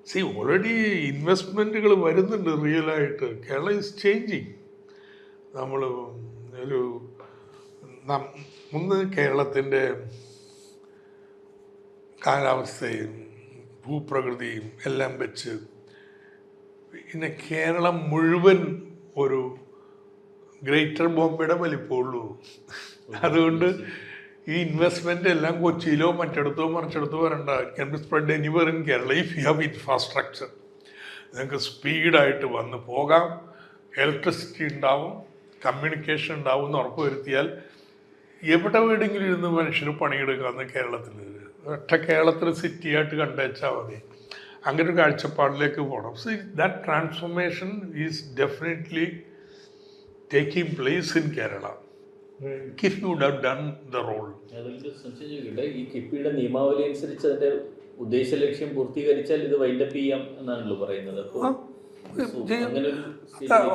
See already ഇൻവെസ്റ്റ്മെൻറ്റുകൾ വരുന്നുണ്ട് റിയലായിട്ട്. Kerala is changing. നമ്മൾ ഒരു ഒന്ന് കേരളത്തിൻ്റെ കാലാവസ്ഥയും ഭൂപ്രകൃതിയും എല്ലാം വെച്ച് പിന്നെ കേരളം മുഴുവൻ ഒരു ഗ്രേറ്റർ ബോംബെയുടെ വലിപ്പമുള്ളൂ. അതുകൊണ്ട് ഈ ഇൻവെസ്റ്റ്മെൻ്റ് എല്ലാം കൊച്ചിയിലോ മറ്റിടത്തോ മറിച്ചിടത്തോ വരണ്ട. Can be spread anywhere in Kerala if you have infrastructure. നിങ്ങൾക്ക് സ്പീഡായിട്ട് വന്ന് പോകാം, ഇലക്ട്രിസിറ്റി ഉണ്ടാവും, കമ്മ്യൂണിക്കേഷൻ ഉണ്ടാവും എന്ന് ഉറപ്പ് വരുത്തിയാൽ എവിടെ വേണമെങ്കിലും ഇരുന്ന് മനുഷ്യന് പണിയെടുക്കാമെന്ന് കേരളത്തിൽ. ഒറ്റ കേരളത്തിൽ സിറ്റിയായിട്ട് കണ്ടുവച്ചാൽ മതി. അങ്ങനെ ഒരു കാഴ്ചപ്പാടിലേക്ക് പോകണം. So that transformation is definitely taking place in Kerala. KIIFB would have done the role. ഈ കിഫ്ബിയുടെ നിയമാവലി അനുസരിച്ച് അതിന്റെ ഉദ്ദേശ ലക്ഷ്യം പൂർത്തീകരിച്ചാൽ ഇത് വൈൻഡപ്പ് ചെയ്യാം എന്നാണല്ലോ പറയുന്നത്.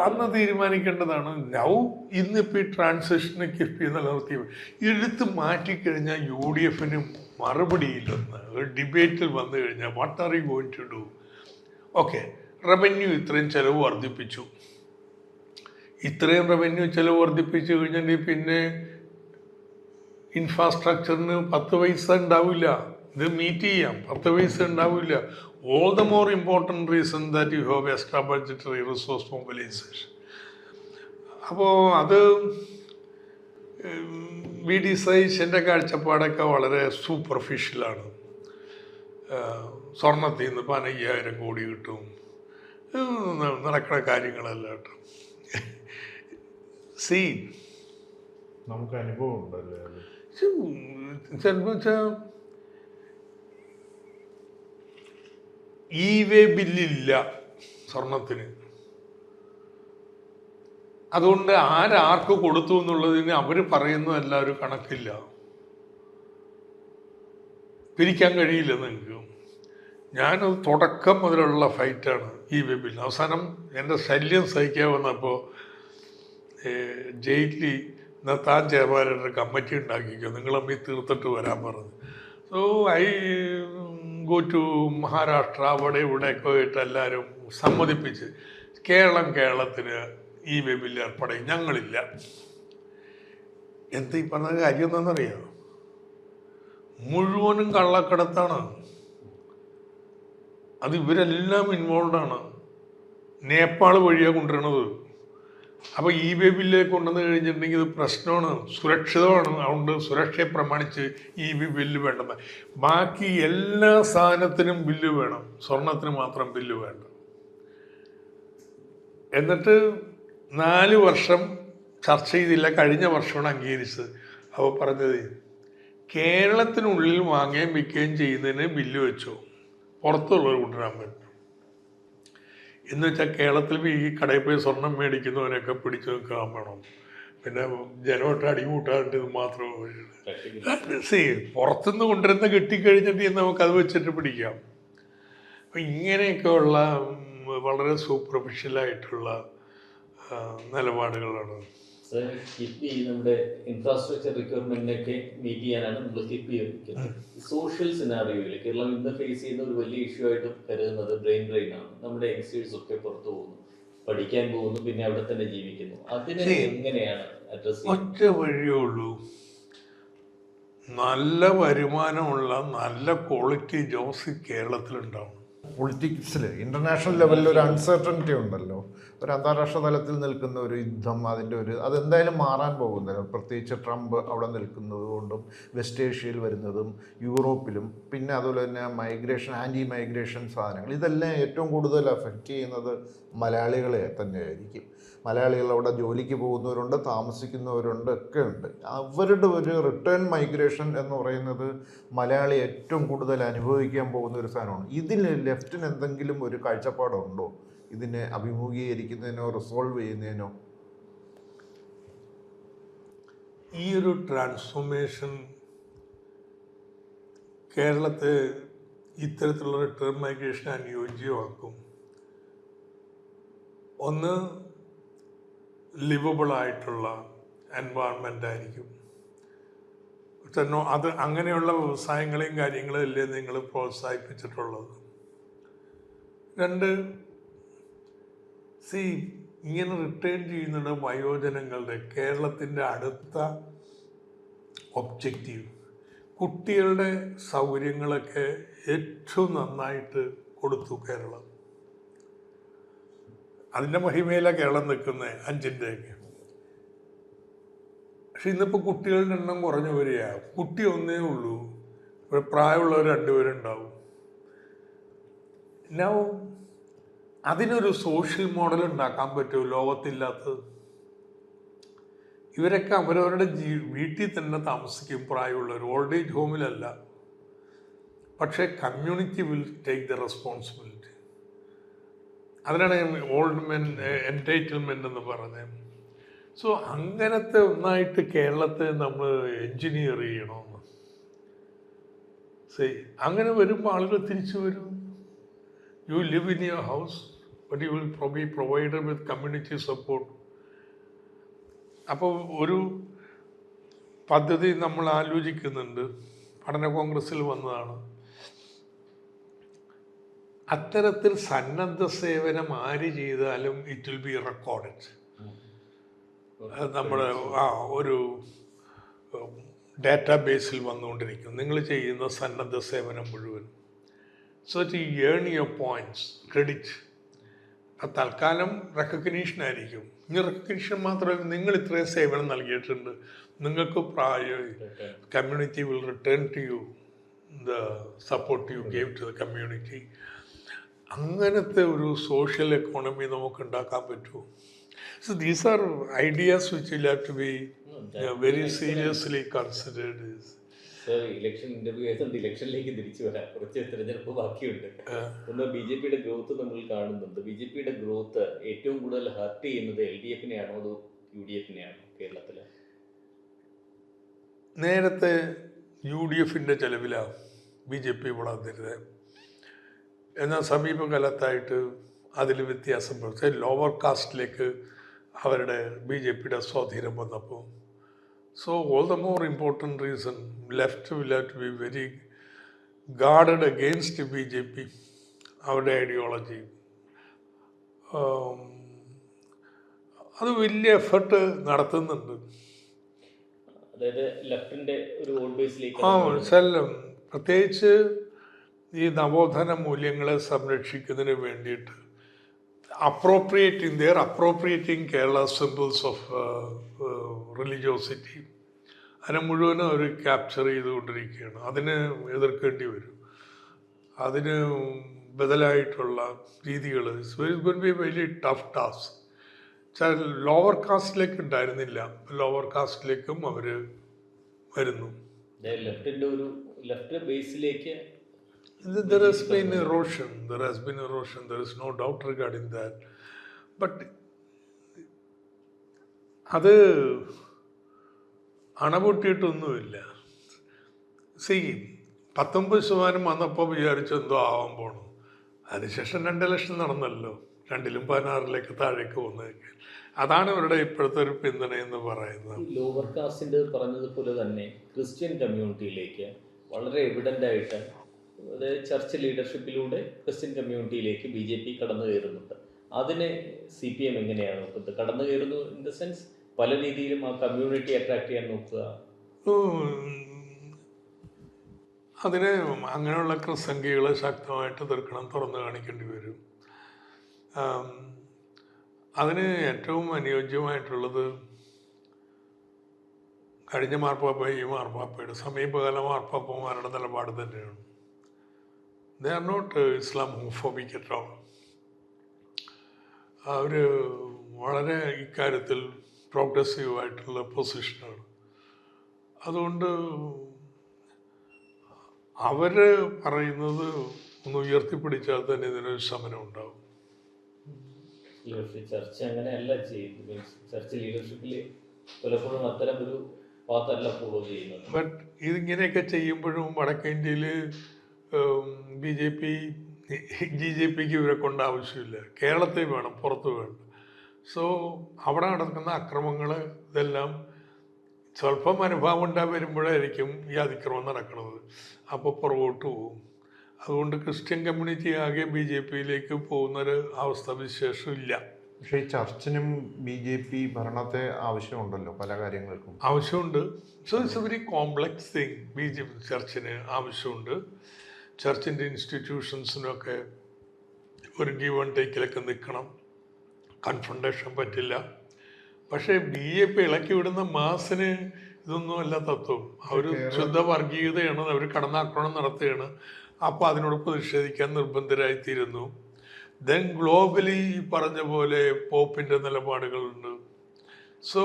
അന്ന് തീരുമാനിക്കേണ്ടതാണ്. നൗ ഇന്നിപ്പോൾ ഈ ട്രാൻസിഷന് കിഫ്ബി നിലനിർത്തി എടുത്ത് മാറ്റിക്കഴിഞ്ഞാൽ UDF മറുപടിയില്ലെന്ന് ഒരു ഡിബേറ്റിൽ വന്നു കഴിഞ്ഞാൽ what are you going to do? Okay, revenue ഇത്രയും ചിലവ് വർദ്ധിപ്പിച്ചു. ഇത്രയും റവന്യൂ ചിലവ് വർദ്ധിപ്പിച്ചു കഴിഞ്ഞാൽ പിന്നെ ഇൻഫ്രാസ്ട്രക്ചറിന് 10 പൈസ ഉണ്ടാവില്ല. ഇത് മീറ്റ് ചെയ്യാം, 10 പൈസ ഉണ്ടാവില്ല. All the more important reason that you have extra budgetary resource mobilisation. അപ്പോൾ അത് VD സതീശൻ്റെ കാഴ്ചപ്പാടൊക്കെ വളരെ സൂപ്പർഫിഷ്യലാണ്. സ്വർണ്ണത്തിൽ നിന്ന് 15,000 കോടി കിട്ടും, നടക്കുന്ന കാര്യങ്ങളല്ല കേട്ടോ. സി നമുക്ക് അനുഭവം ഉണ്ടല്ലേ ചിലപ്പോൾ വെച്ചാൽ വേ ബില്ലില്ല സ്വർണത്തിന്. അതുകൊണ്ട് ആർക്ക് കൊടുത്തു എന്നുള്ളതിന് അവർ പറയുന്നതല്ല ഒരു കണക്കില്ല. പിരിക്കാൻ കഴിയില്ല നിങ്ങൾക്ക്. ഞാനത് തുടക്കം മുതലുള്ള ഫൈറ്റാണ് വേ ബില്ല്. അവസാനം എൻ്റെ ശല്യം സഹിക്കാൻ വന്നപ്പോൾ ജയിലിൽ താൻ ചെയർമാനായിട്ട് കമ്മിറ്റി ഉണ്ടാക്കിക്കോ, നിങ്ങൾ തമ്മിൽ തീർത്തിട്ട് വരാൻ പറഞ്ഞു. So I go to Maharashtra, അവിടെ ഇവിടെയൊക്കെ ആയിട്ട് എല്ലാവരും സമ്മതിപ്പിച്ച് കേരളത്തിന് വേ ബില്ല് ഏർപ്പെടും, ഞങ്ങളില്ല. എന്താ ഈ പറഞ്ഞ കാര്യം എന്താണെന്നറിയാമോ? മുഴുവനും കള്ളക്കടത്താണ്. അത് ഇവരെല്ലാം ഇൻവോൾവാണ്. നേപ്പാൾ വഴിയാണ് കൊണ്ടുവരണത്. അപ്പോൾ വേ ബില്ലേക്ക് കൊണ്ടുവന്ന് കഴിഞ്ഞിട്ടുണ്ടെങ്കിൽ ഇത് പ്രശ്നമാണ്, സുരക്ഷിതമാണ്. അതുകൊണ്ട് സുരക്ഷയെ പ്രമാണിച്ച് വേ ബില്ല് വേണ്ടെന്ന്. ബാക്കി എല്ലാ സാധനത്തിനും ബില്ല് വേണം, സ്വർണത്തിന് മാത്രം ബില്ല് വേണ്ട. എന്നിട്ട് 4 വർഷം ചർച്ച ചെയ്തില്ല, കഴിഞ്ഞ വർഷമാണ് അംഗീകരിച്ചത്. അപ്പോൾ പറഞ്ഞത് കേരളത്തിനുള്ളിൽ വാങ്ങുകയും വിൽക്കുകയും ചെയ്യുന്നതിന് ബില്ല് വെച്ചോ, പുറത്തുള്ളവർ കൊണ്ടുവരാൻ പറ്റും. എന്ന് വെച്ചാൽ കേരളത്തിൽ ഈ കടയിൽ പോയി സ്വർണം മേടിക്കുന്നവനൊക്കെ പിടിച്ചു നിൽക്കാൻ വേണം, പിന്നെ ജനമായിട്ട് അടികൂട്ടാണ്ട് ഇത് മാത്രമേ വഴിയുള്ളൂ. പുറത്തുനിന്ന് കൊണ്ടുവരുന്ന കിട്ടിക്കഴിഞ്ഞിട്ട് നമുക്കത് വെച്ചിട്ട് പിടിക്കാം. അപ്പം ഇങ്ങനെയൊക്കെയുള്ള വളരെ സൂപ്പർഫിഷ്യലായിട്ടുള്ള നിലപാടുകളാണ്. കിഫ്ബി നമ്മുടെ ഇൻഫ്രാസ്ട്രക്ചർ റിക്വയർമെന്റിനൊക്കെ മീറ്റ് ചെയ്യാനാണ് നമ്മൾ കിഫ്ബി ഉപയോഗിക്കുന്നത്. സോഷ്യൽ സിനാറിയോയിൽ കേരളം ഇന്ന് ഫേസ് ചെയ്യുന്ന ഒരു വലിയ ഇഷ്യൂ ആയിട്ട് കരുതുന്നത് ബ്രെയിൻ ഡ്രെയിൻ ആണ്. നമ്മുടെ യങ്സ്റ്റേഴ്സ് ഒക്കെ പുറത്തു പോകുന്നു, പഠിക്കാൻ പോകുന്നു, പിന്നെ അവിടെ തന്നെ ജീവിക്കുന്നു. അതിനെ എങ്ങനെയാണ് അഡ്രസ് ചെയ്യുന്നത്? ഒറ്റ വഴിയേ ഉള്ളൂ, നല്ല വരുമാനമുള്ള നല്ല ക്വാളിറ്റി ജോബ്സ് കേരളത്തിലുണ്ടാവും. പൊളിറ്റിക്സിൽ ഇൻ്റർനാഷണൽ ലെവലിൽ ഒരു അൺസർട്ടനിറ്റി ഉണ്ടല്ലോ, ഒരു അന്താരാഷ്ട്ര തലത്തിൽ നിൽക്കുന്ന ഒരു യുദ്ധം, അതിൻ്റെ ഒരു അതെന്തായാലും മാറാൻ പോകുന്നില്ല. പ്രത്യേകിച്ച് ട്രംപ് അവിടെ നിൽക്കുന്നത് കൊണ്ടും വെസ്റ്റ് ഏഷ്യയിൽ വരുന്നതും യൂറോപ്പിലും, പിന്നെ അതുപോലെ തന്നെ മൈഗ്രേഷൻ, ആൻറ്റി മൈഗ്രേഷൻ സാധനങ്ങൾ, ഇതെല്ലാം ഏറ്റവും കൂടുതൽ അഫക്റ്റ് ചെയ്യുന്നത് മലയാളികളെ തന്നെയായിരിക്കും. മലയാളികൾ അവിടെ ജോലിക്ക് പോകുന്നവരുണ്ട്, താമസിക്കുന്നവരുണ്ട്, ഒക്കെ ഉണ്ട്. അവരുടെ ഒരു റിട്ടേൺ മൈഗ്രേഷൻ എന്ന് പറയുന്നത് മലയാളി ഏറ്റവും കൂടുതൽ അനുഭവിക്കാൻ പോകുന്ന ഒരു സാധനമാണ്. ഇതിൽ ലെഫ്റ്റിന് എന്തെങ്കിലും ഒരു കാഴ്ചപ്പാടുണ്ടോ ഇതിനെ അഭിമുഖീകരിക്കുന്നതിനോ റിസോൾവ് ചെയ്യുന്നതിനോ? ഈ ഒരു ട്രാൻസ്ഫോർമേഷൻ കേരളത്തെ ഇത്തരത്തിലുള്ള റിട്ടേൺ മൈഗ്രേഷൻ അനുയോജ്യമാക്കും. ഒന്ന്, ലിവബിളായിട്ടുള്ള എൻവയൺമെൻ്റ് ആയിരിക്കും. അത് അങ്ങനെയുള്ള വ്യവസായങ്ങളെയും കാര്യങ്ങളും അല്ലേ നിങ്ങൾ പ്രോത്സാഹിപ്പിച്ചിട്ടുള്ളത്. രണ്ട്, ഇങ്ങനെ റിട്ടേൺ ചെയ്യുന്നത് വയോജനങ്ങളുടെ കേരളത്തിൻ്റെ അടുത്ത ഒബ്ജക്റ്റീവ് കുട്ടികളുടെ സൗകര്യങ്ങളൊക്കെ ഏറ്റവും നന്നായിട്ട് കൊടുത്തു കേരളം. അതിൻ്റെ മഹിമയിലാണ് കേരളം നിൽക്കുന്നത്, 5-ൻ്റെയൊക്കെ. പക്ഷെ ഇന്നിപ്പോൾ കുട്ടികളുടെ എണ്ണം കുറഞ്ഞു വരികയാണ്. കുട്ടി ഒന്നേ ഉള്ളൂ, പ്രായമുള്ളവർ 2 പേരുണ്ടാവും. now അതിനൊരു സോഷ്യൽ മോഡൽ ഉണ്ടാക്കാൻ പറ്റുമോ ലോകത്തില്ലാത്തത്? ഇവരൊക്കെ അവരവരുടെ വീട്ടിൽ തന്നെ താമസിക്കും, പ്രായമുള്ളവർ, ഓൾഡ് ഏജ് ഹോമിലല്ല. പക്ഷേ community will take the responsibility. അതിനാണ് ഓൾഡ് മെൻ എൻറ്റൈറ്റിൽമെൻ്റ് എന്ന് പറഞ്ഞത്. സോ അങ്ങനത്തെ ഒന്നായിട്ട് കേരളത്തെ നമ്മൾ എൻജിനീയർ ചെയ്യണമെന്ന്. അങ്ങനെ വരുമ്പോൾ ആളുകൾ തിരിച്ചു വരും. You live in your house, but you will be provided with community support. അപ്പോൾ ഒരു പദ്ധതി നമ്മൾ ആലോചിക്കുന്നുണ്ട്, പഠന കോൺഗ്രസ്സിൽ വന്നതാണ്. അത്തരത്തിൽ സന്നദ്ധ സേവനം ആര് ചെയ്താലും ഇറ്റ് വിൽ ബി റെക്കോർഡഡ്. നമ്മുടെ ഒരു ഡാറ്റാബേസിൽ വന്നുകൊണ്ടിരിക്കും നിങ്ങൾ ചെയ്യുന്ന സന്നദ്ധ സേവനം മുഴുവൻ. So to earn your points, credit. തൽക്കാലം റെക്കഗ്നീഷൻ ആയിരിക്കും. ഇനി റെക്കഗ്നീഷൻ മാത്രമല്ല, നിങ്ങൾ ഇത്രയും സേവനം നൽകിയിട്ടുണ്ട്, നിങ്ങൾക്ക് community will return to you the support you gave to the community. അങ്ങനത്തെ ഒരു സോഷ്യൽ എക്കോണമി നമുക്ക് ഉണ്ടാക്കാൻ പറ്റുമോ? So these are ideas which will have to be very seriously considered. Election interview ആയതുകൊണ്ട് ഇലക്ഷനിലേക്ക് തിരിച്ചു വരാം. കുറച്ച് തെരഞ്ഞെടുപ്പ് ബാക്കിയുണ്ട്. ഒന്ന്, BJP-യുടെ ഗ്രോത്ത് നമ്മൾ കാണുന്നുണ്ട്. BJP-യുടെ ഗ്രോത്ത് ഏറ്റവും കൂടുതൽ ഹർട്ട് ചെയ്യുന്നത് LDF-നെയാണോ അതോ UDF-നെയാണോ കേരളത്തിൽ? നേരത്തെ UDF-ന്റെ ചെലവിലാണ് BJP വളർന്നിരുന്നത്. എന്നാൽ സമീപകാലത്തായിട്ട് അതിൽ വ്യത്യാസം വന്നു. ലോവർ കാസ്റ്റിലേക്ക് അവരുടെ BJP-യുടെ സ്വാധീനം വന്നപ്പോൾ, so all the more important reason left will have to be very guarded against BJP, അവരുടെ ഐഡിയോളജി. അത് വലിയ എഫർട്ട് നടത്തുന്നുണ്ട്. അതായത് ലെഫ്റ്റിന്റെ ഒരു വോട്ട് ബേസിലേക്ക് പ്രത്യേകിച്ച് ഈ നവോത്ഥാന മൂല്യങ്ങളെ സംരക്ഷിക്കുന്നതിന് വേണ്ടിയിട്ട് അപ്രോപ്രിയേറ്റിംഗ് കേരള സിമ്പിൾസ് ഓഫ് റിലീജിയോസിറ്റി, അതിനെ മുഴുവനും അവർ ക്യാപ്ചർ ചെയ്തുകൊണ്ടിരിക്കുകയാണ്. അതിനെ എതിർക്കേണ്ടി വരും. അതിന് ബദലായിട്ടുള്ള രീതികൾ വെരി ടഫ് ടാസ്ക്. ലോവർ കാസ്റ്റിലേക്ക് ഉണ്ടായിരുന്നില്ല, ലോവർ കാസ്റ്റിലേക്കും അവർ വരുന്നു. ലെഫ്റ്റിന്റെ ഒരു left ബേസിലേക്ക് There has been erosion. There is no doubt regarding that. But അത് അണപൊട്ടിയിട്ടൊന്നുമില്ല. സി 19% വന്നപ്പോൾ വിചാരിച്ചു എന്തോ ആവാൻ പോണു. അതിനുശേഷം 2 ഇലക്ഷൻ നടന്നല്ലോ, 2ലും 16ലേക്ക് താഴേക്ക് പോകുന്നതൊക്കെ. അതാണ് ഇവരുടെ ഇപ്പോഴത്തെ ഒരു പിന്തുണ എന്ന് പറയുന്നത്. ലോവർ കാസ്റ്റിൻ്റെ പറഞ്ഞതുപോലെ തന്നെ ക്രിസ്ത്യൻ കമ്മ്യൂണിറ്റിയിലേക്ക് വളരെ എവിഡൻ്റ് ആയിട്ട് അതായത് ചർച്ച് ലീഡർഷിപ്പിലൂടെ ക്രിസ്ത്യൻ കമ്മ്യൂണിറ്റിയിലേക്ക് BJP കടന്നു കയറുന്നുണ്ട്. അതിനെ CPM എങ്ങനെയാണ് നോക്കുന്നത്? കടന്നു കയറുന്നു ഇൻ ദ സെൻസ് പല രീതിയിലും ആ കമ്മ്യൂണിറ്റി അട്രാക്ട് ചെയ്യാൻ നോക്കുക. അതിന് അങ്ങനെയുള്ള ക്രിസംഖ്യകളെ ശക്തമായിട്ട് എതിർക്കണം, തുറന്നു കാണിക്കേണ്ടി വരും. അതിന് ഏറ്റവും അനുയോജ്യമായിട്ടുള്ളത് കഴിഞ്ഞ മാർപ്പാപ്പ ഈ മാർപ്പാപ്പയുടെ സമീപകാല മാർപ്പാപ്പമാരുടെ നിലപാട് തന്നെയാണ്. They are not Islam homophobic at all. അവർ വളരെ ഇക്കാര്യത്തിൽ പ്രോഗ്രസീവായിട്ടുള്ള പൊസിഷനാണ്. അതുകൊണ്ട് അവർ പറയുന്നത് ഒന്ന് ഉയർത്തിപ്പിടിച്ചാൽ തന്നെ ഇതിനൊരു ശമനം ഉണ്ടാവും. ചർച്ച അങ്ങനെയല്ല ചെയ്യുന്നത്. മീൻസ് ചർച്ച് ലീഡർഷിപ്പിൽ പലപ്പോഴും അത്തരം ഒരു പാത്തല്ല ഫോളോ ചെയ്യുന്നത്. ബട്ട് ഇതിങ്ങനെയൊക്കെ ചെയ്യുമ്പോഴും വടക്കേ ഇന്ത്യയിൽ BJPക്ക് ഇവരെ കൊണ്ട് ആവശ്യമില്ല. കേരളത്തിൽ വേണം, പുറത്ത് വേണ്ട. സോ അവിടെ നടക്കുന്ന അക്രമങ്ങൾ ഇതെല്ലാം സ്വല്പം അനുഭവം ഉണ്ടായി വരുമ്പോഴായിരിക്കും ഈ അതിക്രമം നടക്കുന്നത്. അപ്പോൾ പുറകോട്ട് പോകും. അതുകൊണ്ട് ക്രിസ്ത്യൻ കമ്മ്യൂണിറ്റി ആകെ BJPയിലേക്ക് പോകുന്നൊരു അവസ്ഥ വിശേഷമില്ല. പക്ഷേ ഈ ചർച്ചിനും BJP ഭരണത്തെ ആവശ്യമുണ്ടല്ലോ പല കാര്യങ്ങൾക്കും. ആവശ്യമുണ്ട്. So it's a very complex thing. ചർച്ചിന് ആവശ്യമുണ്ട്. ചർച്ചിൻ്റെ ഇൻസ്റ്റിറ്റ്യൂഷൻസിനൊക്കെ ഒരു ഗീവ് ആൻഡ് ടേക്കിലൊക്കെ നിൽക്കണം. കൺഫ്രണ്ടേഷൻ പറ്റില്ല. പക്ഷേ BJP ഇളക്കി വിടുന്ന മാസിന് ഇതൊന്നുമല്ല തത്വം. അവർ ശുദ്ധ വർഗീയതയാണ്, അവർ കടന്നാക്രമണം നടത്തുകയാണ്. അപ്പോൾ അതിനോട് പ്രതിഷേധിക്കാൻ നിർബന്ധരായിത്തീരുന്നു. ദെൻ ഗ്ലോബലി പറഞ്ഞ പോലെ പോപ്പിൻ്റെ നിലപാടുകളുണ്ട്. സോ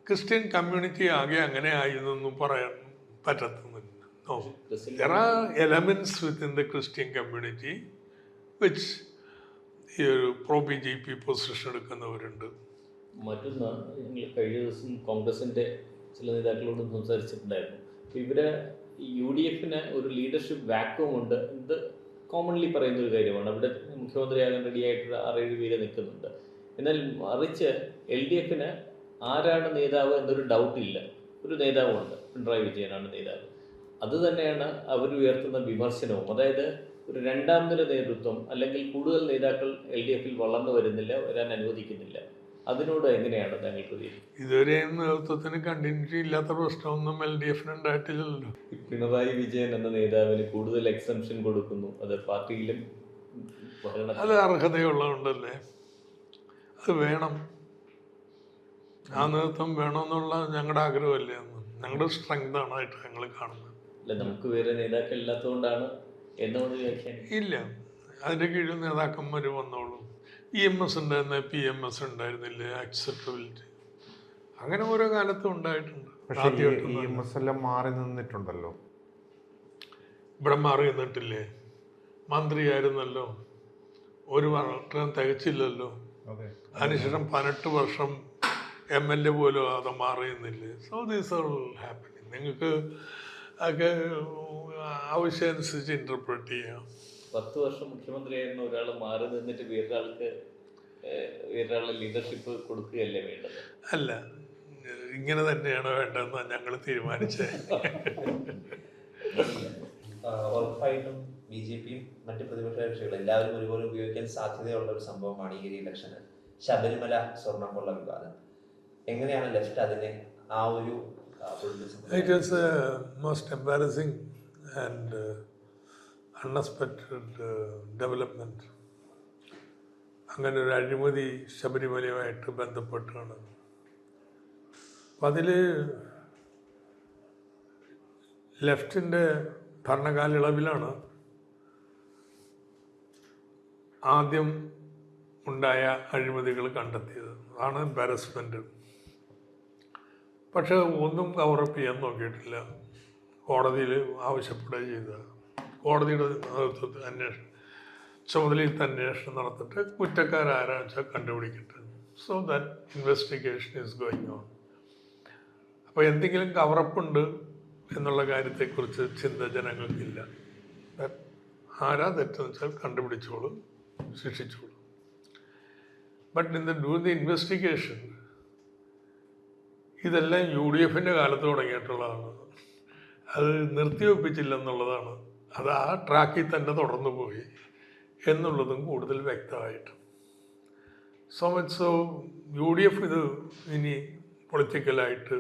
ക്രിസ്ത്യൻ കമ്മ്യൂണിറ്റി ആകെ അങ്ങനെ ആയിരുന്നൊന്നും പറയാൻ പറ്റത്തുന്നില്ല. No. There are elements within the Christian community which pro-BJP position എടുക്കുന്നവരുണ്ട്. മറ്റൊന്ന്, ഞങ്ങൾ കഴിഞ്ഞ ദിവസം കോൺഗ്രസിൻ്റെ ചില നേതാക്കളോടും സംസാരിച്ചിട്ടുണ്ടായിരുന്നു. ഇവര് UDFന് ഒരു ലീഡർഷിപ്പ് വാക്വം ഉണ്ട്. ഇത് കോമൺലി പറയുന്ന ഒരു കാര്യമാണ്. അവിടെ മുഖ്യമന്ത്രിയാകാൻ റെഡിയായിട്ട് 6-7 പേര് നിൽക്കുന്നുണ്ട്. എന്നാൽ മറിച്ച് LDFന് ആരാണ് നേതാവ് എന്നൊരു ഡൗട്ടില്ല. ഒരു നേതാവുണ്ട്, പിണറായി വിജയനാണ് നേതാവ്. അത് തന്നെയാണ് അവർ ഉയർത്തുന്ന വിമർശനവും. അതായത് ഒരു 2ാം നിര നേതൃത്വം അല്ലെങ്കിൽ കൂടുതൽ നേതാക്കൾ LDFൽ വളർന്നു വരുന്നില്ല, വരാൻ അനുവദിക്കുന്നില്ല. അതിനോട് എങ്ങനെയാണ് താങ്കൾക്ക് തീരുമാനം? ഇതുവരെ നേതൃത്വത്തിന് കണ്ടിന്യൂറ്റി ഇല്ലാത്ത പ്രശ്നമൊന്നും LDFന് ഉണ്ടായിട്ടില്ലല്ലോ. പിണറായി വിജയൻ എന്ന നേതാവിന് കൂടുതൽ എക്സംഷൻ കൊടുക്കുന്നു. അത് പാർട്ടിയിലും അത് അർഹതയുള്ളതുകൊണ്ടല്ലേ. അത് വേണം. ആ നേതൃത്വം വേണമെന്നുള്ള ഞങ്ങളുടെ ആഗ്രഹമല്ലേ. ഞങ്ങളുടെ സ്ട്രെങ്ത് ആണ് ആയിട്ട് ഞങ്ങൾ കാണുന്നത്. അല്ല, നമുക്ക് വേറെ നേതാക്കൾ ഇല്ലാത്തതുകൊണ്ടാണ് എന്നോട് വ്യാഖ്യാനം ഇല്ല. അതിൻ്റെ കീഴിൽ നേതാക്കന്മാർ വന്നോളും. EMS ഉണ്ടായിരുന്ന PMS ഉണ്ടായിരുന്നില്ലേ, അക്സെപ്റ്റബിലിറ്റി. അങ്ങനെ ഓരോ കാലത്തും ഉണ്ടായിട്ടുണ്ട്. പക്ഷേ EMS എല്ലാം മാറി നിന്നിട്ടുണ്ടല്ലോ. ഇവിടെ മാറി നിന്നിട്ടില്ലേ? മന്ത്രിയായിരുന്നല്ലോ, ഒരു വർഷം തികച്ചില്ലല്ലോ. അതിനുശേഷം 18 വർഷം MLA പോലും അത് മാറിയുന്നില്ലേ. So these are happening. നിങ്ങൾക്ക് ഒക്കെ ആവശ്യമനുസരിച്ച് ഇന്റർപ്രറ്റ് ചെയ്യാം. 10 വർഷം മുഖ്യമന്ത്രിയായിരുന്ന ഒരാൾ മാറി നിന്നിട്ട് വേറൊരാളെ ലീഡർഷിപ്പ് കൊടുക്കുകയല്ലേ വേണ്ടത്? അല്ല, ഇങ്ങനെ തന്നെയാണ് വേണ്ടതെന്ന് ഞങ്ങൾ തീരുമാനിച്ചത്. ഉറപ്പായിട്ടും BJPയും മറ്റ് പ്രതിപക്ഷ കക്ഷികളും എല്ലാവരും ഒരുപോലെ ഉപയോഗിക്കാൻ സാധ്യതയുള്ള ഒരു സംഭവമാണ് ഈ ഇലക്ഷന് ശബരിമല സ്വർണ്ണക്കൊള്ള വിവാദം. എങ്ങനെയാണ് ലെഫ്റ്റ് അതിനെ ആ ഒരു It is a most embarrassing and unexpected development. അങ്ങനെ ഒരു അഴിമതി ശബരിമലയുമായിട്ട് ബന്ധപ്പെട്ടാണ്. അപ്പം അതിൽ ലെഫ്റ്റിൻ്റെ ഭരണകാലയളവിലാണ് ആദ്യം ഉണ്ടായ അഴിമതികൾ കണ്ടെത്തിയത്. അതാണ് എംബാരസ്മെൻറ്റ്. പക്ഷെ ഒന്നും കവറപ്പ് ചെയ്യാൻ നോക്കിയിട്ടില്ല. കോടതിയിൽ ആവശ്യപ്പെടുകയും ചെയ്തത്. കോടതിയുടെ നേതൃത്വത്തിൽ ചുമതലയിൽ അന്വേഷണം നടത്തിയിട്ട് കുറ്റക്കാരാരാ വെച്ചാൽ കണ്ടുപിടിക്കട്ടെ. So that investigation is going on. അപ്പോൾ എന്തെങ്കിലും കവറപ്പുണ്ട് എന്നുള്ള കാര്യത്തെക്കുറിച്ച് ചിന്ത ജനങ്ങൾക്കില്ല. ആരാ തെറ്റെന്ന് വെച്ചാൽ കണ്ടുപിടിച്ചോളൂ, ശിക്ഷിച്ചോളൂ. ബട്ട് ഇൻ ദ ഇൻവെസ്റ്റിഗേഷൻ ഇതെല്ലാം UDF കാലത്ത് തുടങ്ങിയിട്ടുള്ളതാണ്. അത് നിർത്തിവെപ്പിച്ചില്ലെന്നുള്ളതാണ്. അത് ആ ട്രാക്കിൽ തന്നെ തുടർന്നു പോയി എന്നുള്ളതും കൂടുതൽ വ്യക്തമായിട്ട്. സോ UDF ഇത് ഇനി പൊളിറ്റിക്കലായിട്ട്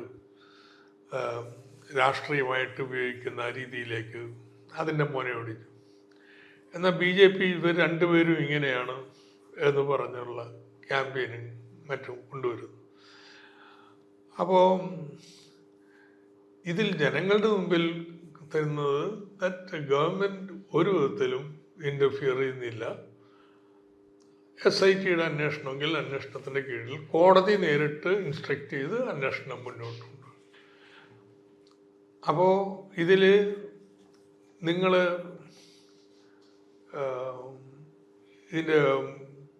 രാഷ്ട്രീയമായിട്ട് ഉപയോഗിക്കുന്ന രീതിയിലേക്ക് അതിൻ്റെ മോനയോടിച്ചു. എന്നാൽ BJP ഇവർ രണ്ടുപേരും ഇങ്ങനെയാണ് എന്ന് പറഞ്ഞുള്ള ക്യാമ്പയിനും മറ്റും കൊണ്ടുവരുന്നു. അപ്പോൾ ഇതിൽ ജനങ്ങളുടെ മുമ്പിൽ തരുന്നത് ദാറ്റ് ഗവൺമെൻറ് ഒരു വിധത്തിലും ഇൻ്റർഫിയർ ചെയ്യുന്നില്ല. SITയുടെ അന്വേഷണമെങ്കിൽ അന്വേഷണത്തിൻ്റെ കീഴിൽ കോടതി നേരിട്ട് ഇൻസ്ട്രക്ട് ചെയ്ത് അന്വേഷണം മുന്നോട്ടുണ്ട്. അപ്പോൾ ഇതിൽ നിങ്ങൾ ഇതിൻ്റെ